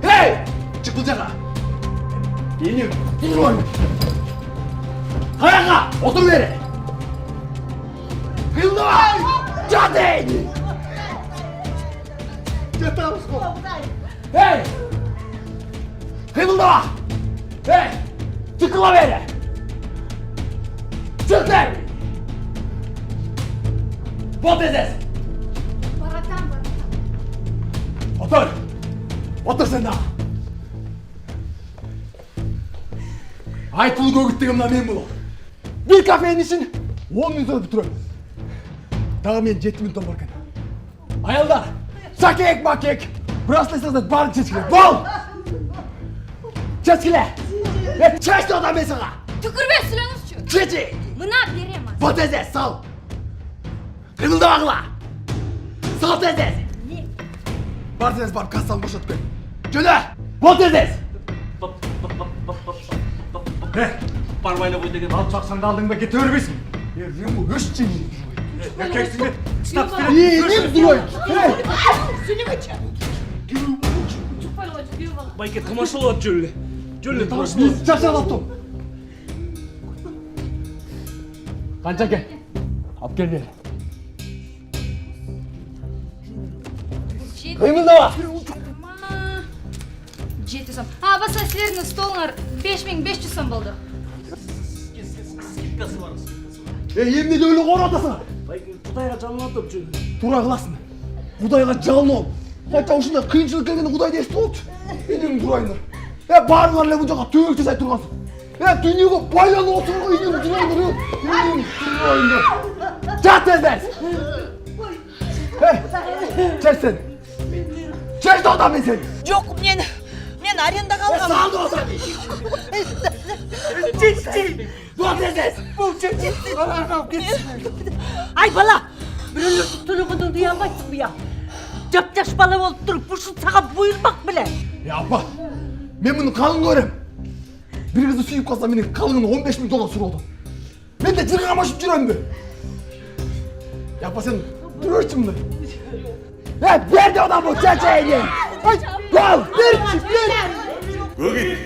Hey! Çık bulacak ha! Yenim! Dur lan! Kayaka! Otur yere! Kımıldama! Çatay! Hey! Kımıldama! Hey! Tıkla beni! Çık lan! Bot ezes! Otur. Otur sen daha. Aytılı Gogut degim men bunu. Bir kafenin için 10 minut sonra bitiriyorum. Daha men 7 minut var ekan. Ayollar, sakek makek. Burasılaysanız barın çeşkile. Bol! Çeşkile! Çeşkile odan ben sana! Tükürбесилеңизчи. Çeçi! Мына берем. Bu tezes sal! Kımılda bakla! Sal tezes! Бар tezes бар, kassan boşalt koy. Jönö! Bu tezes! Бармайла қой деген. Al çaksan da aldın be git örbesin. Yerrim bu höş çiğni. Erkeksin be. Stop, stop. İyi, ne duruyor? Байке тамашалап жүр эле. Жүр эле тамашалап. Biz çaşalattım. Kanca gel. Al gel gel. Kıymıldama. 7 сом. А, баса силердин столуңар 5500 сом болду. Emni de öyle kor atasın. Байке Кудайга жалынатып жүр. Тура кыласың. Кудайга жалынып. Кайта ушундай кыйынчылык келгенде Кудай дешти болчу. Энем турайындар. Баарыңар эле бул жака төбөк жасай тургансың. Дүйнөгө байланып отурган энем турайындар. Энем турайындар. Жат эздер. Чеч сен. Чеч да адам мен сен. Жоқ, мен арендаға алғам. Салды одан. Чеч. Вот эздер. Бұл чеч. Ай бала, біреулер төлегеніңді ұялмайсың бұ я. Жап-жаш бала болып тұрып, бұшын саған бұйырмақ біле. Апа, мен мұны қалың көрем. Bir kızı suyup kalsa benim kalının 15.000 dolar sürü oldu. Ben de cırgın amaşıp жүрем bе. Yapma sen durursun da. Ver de adam bu çeçeğini. Al, ver. Gogit,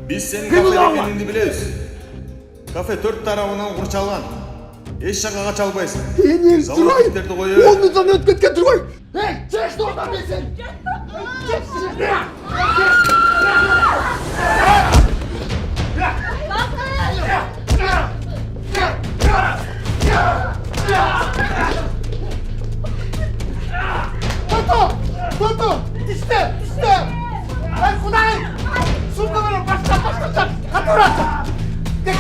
biz senin kafe ekenini biliriz. Kafe 4 tarafından kurçalgan. Eş şaka kaç albaysın. Enin Zavur bitlerdi koyu. 10 minuttan ötüp ketken durmay. Çek de oradan ben sen. Çek. Toto! İşte! Ay Kuday! Şurada benim başka! Hadi orası! Tek!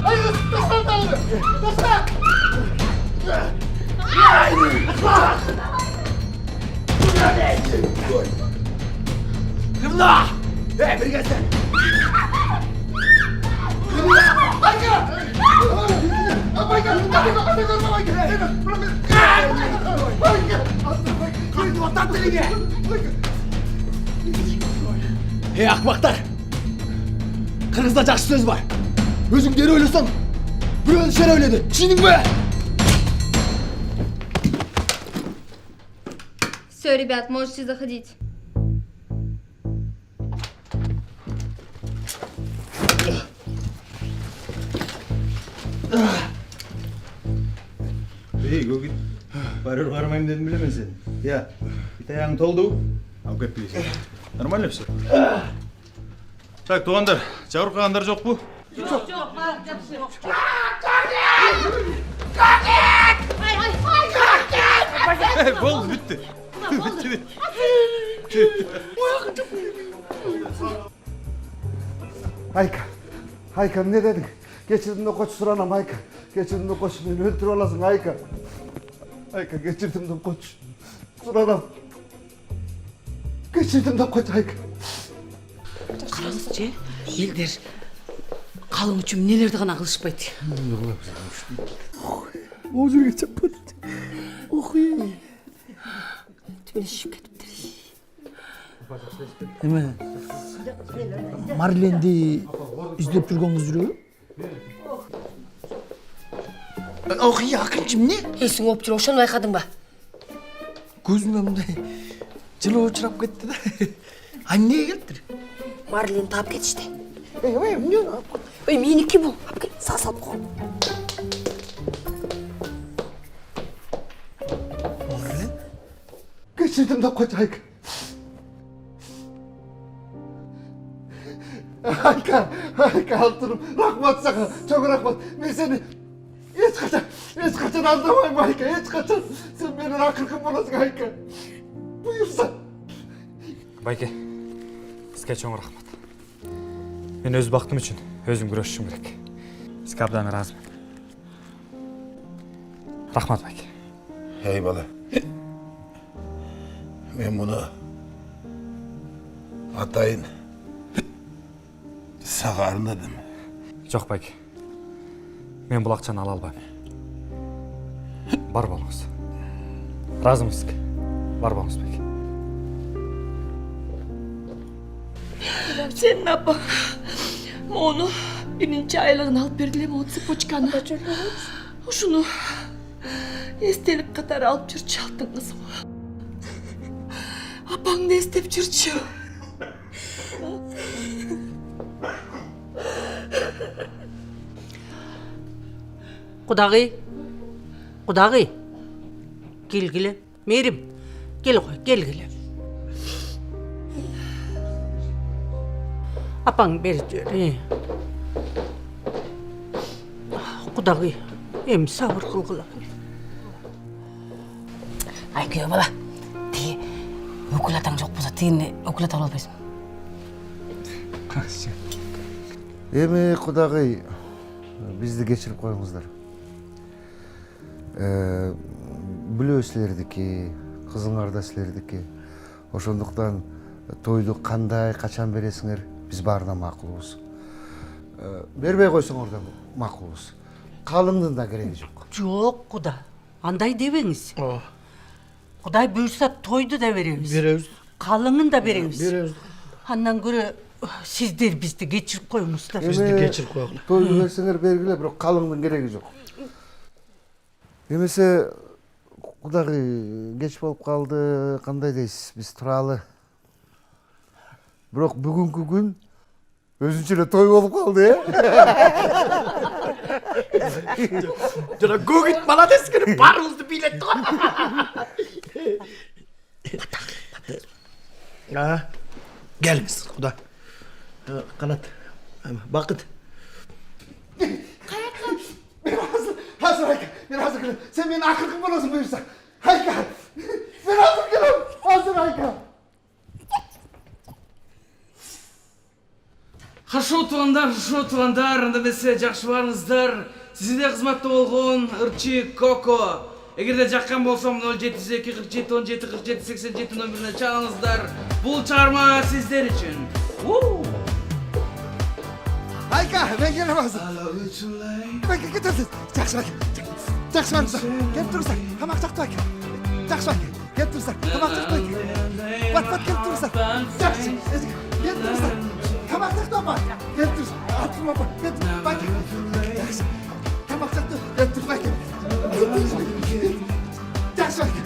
Ay taşlar da alıyor! Taşlar! Ay! Kımla! Bir gelsin! Hey akbaklar! Kırgızda жақсы söz var. Özün geri öylesen, bireuni şer öyledi. Düşündün mü? Все, ребят, можете заходить. Hey Gogit, baru varmayayım dedim bilemez seni. Ya, bir tayağın толду. Al кетпейсің. Нормально все? Так, туғандар, жабырқағандар жоқ bu? Жоқ. Болды, bitті. Ayka ne dedin? Geçirdim de koç suranam Ayka. Geçirdim de koç beni öldürür olasın Ayka. Ayka geçirdim de koç. Suranam. Geçirdim de koç Ayka. Қараңызшы, елдер қалың үшін нелерді ғана қылышпайды. Ол жерге чаппады. Охуй. Төбелесіп кетіпті. Эме Марленди издеп жүргөн кыз жүрөбү? Охуй, акынчым не? Есің оп жүр, ошоны байқадың ба? Көзүмө мындай жылуу учурап кетти да. Эмнеге келиптир? Марлен таап кетишти. Меники бул. Салып кой. Marlen? Geçirdim de koç Ayka. Ayka altınım. Rahmat sana. Çok rahmat. Ben seni hiç kaçan anlamayım Ayka. Hiç kaçan. Sen benim akırkım olasın Ayka. Buyursa. Байке, сізге чоң рахмат. Мен өз бақытым үшін өзім күресішім керек. Сізге абдан разымын. Рахмат, Байке. Ей бала. Мен мұны атайын саған арнадым. Жоқ, Байке. Мен бұл ақшаны ала албаймын. Бар болыңыз. Разымын сізге. Бар болыңыз, Байке. Senin abba onu birinci aylığını alıp verdiler o цепочканы. Şunu estelik kadar alıp жүрчү aldın kızım. Apang da estep жүрчү. Құдағи, келгілі. Мерім, кел ғой, келгілі. Апаң бері жөр. Құдағи, ем сабыр қылғыла. Ай күйеу бала, тегі өкіл атаң жоқ болса, тегіне өкіл ата албайсың. Эми Құдағи, бізді кешіріп қойыңыздар. Білөө сілердікі, қызыңар да сілердікі. Ошондуктан тойду кандай, качан бересиңер, биз баарына макулбуз. Бербей койсоңор да макулбуз. Калыңдын да кереги жок. Жоқ, құда. Андай дебеңіз. Құдай бұйырса тойды да береміз. Береміз. Қалыңын да береміз. Береміз. Андан көрі сіздер бізді кечіріп қойыңыздар. Бізді кечіріп қойыңыздар. Тойду берсеңер бергиле, бирок калыңдын кереги жок. Эмесе Құдағи кеч болуп калды, кандай дейсиз, биз туралы. Бирок бүгүнкү күн өзүнчө эле той болуп калды, Жана Гогит молодец кирип баарыбызды бийлетти го. Келиңиз, Құда. Канат, Бакыт. Hazır Ayka, ben hazır gelem. Sen beni akırkın bolasın buyursa. Ayka, ben hazır gelem. Hazır Ayka. Хорошо туғандар, анда бесе жақшы барыңыздар. Сізде қызматта болған ырчы Коко. Егерде жаққан болсам 072 47 17 47 87 номеріне чалыңыздар. Бұл чарма сіздер үшін. Ayka, ben gelem hazır. Ayka, getirsin. Жақсы Ayka. Жақсы барыңыздар. Келіп тұрыңыздар. Тамақ жақты Ayka. Жақсы Ayka. Келіп тұрыңыздар. Тамақ жақты Ayka. Бат-бат келіп тұрыңыздар. Жақсы. Келіп тұрыңыздар. Тамақ жақты апа. Келіп тұрыңыз. Аттырма апа. Келіп тұрыңыз. Ayka. Жақсы. Тамақ жақты. Келіп тұрыңыз Ayka. Жақсы Ayka.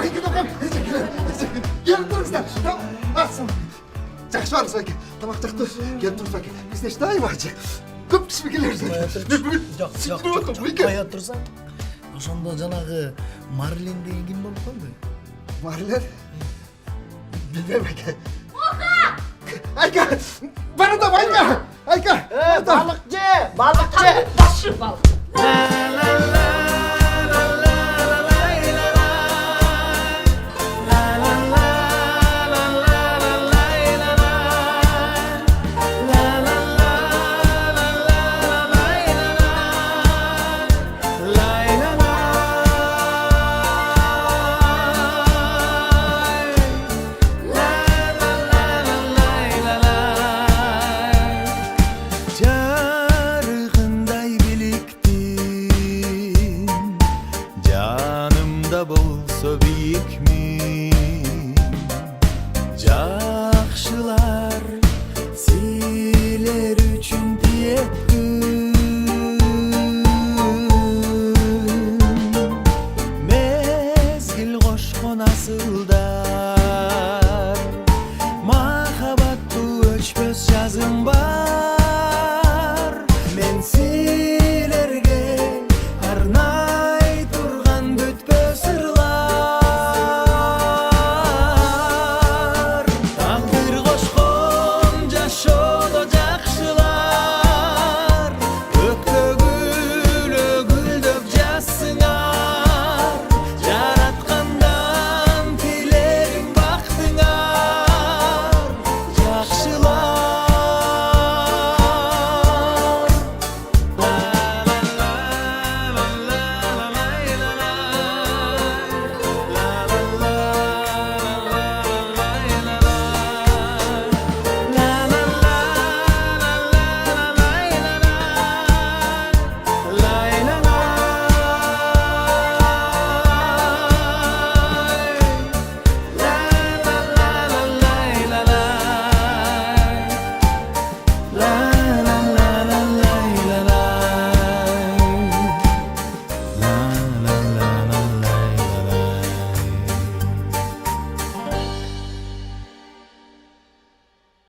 Ayka тапам. Келіп тұрыңыздар. Атсын. Жақсы барыңыз Ayka. Тамақ жақты. Келіп тұрыңыз Ayka. Біз не штайым Ayka. Көп кішіпі келеріз. Жоқ, қоя тұрса. Ошондо жанагы Марлин деген ким болуп калды? Марлин? Билбейм Ayka. Ayka! Bana da Ayka! Ayka! Balıkçı! Balıkçı! Başı balık. Jarğınday biliktin, canımda bolsa büyükmün. Жақшылар силер üçün тиеттин. Mezgil koşkun asılda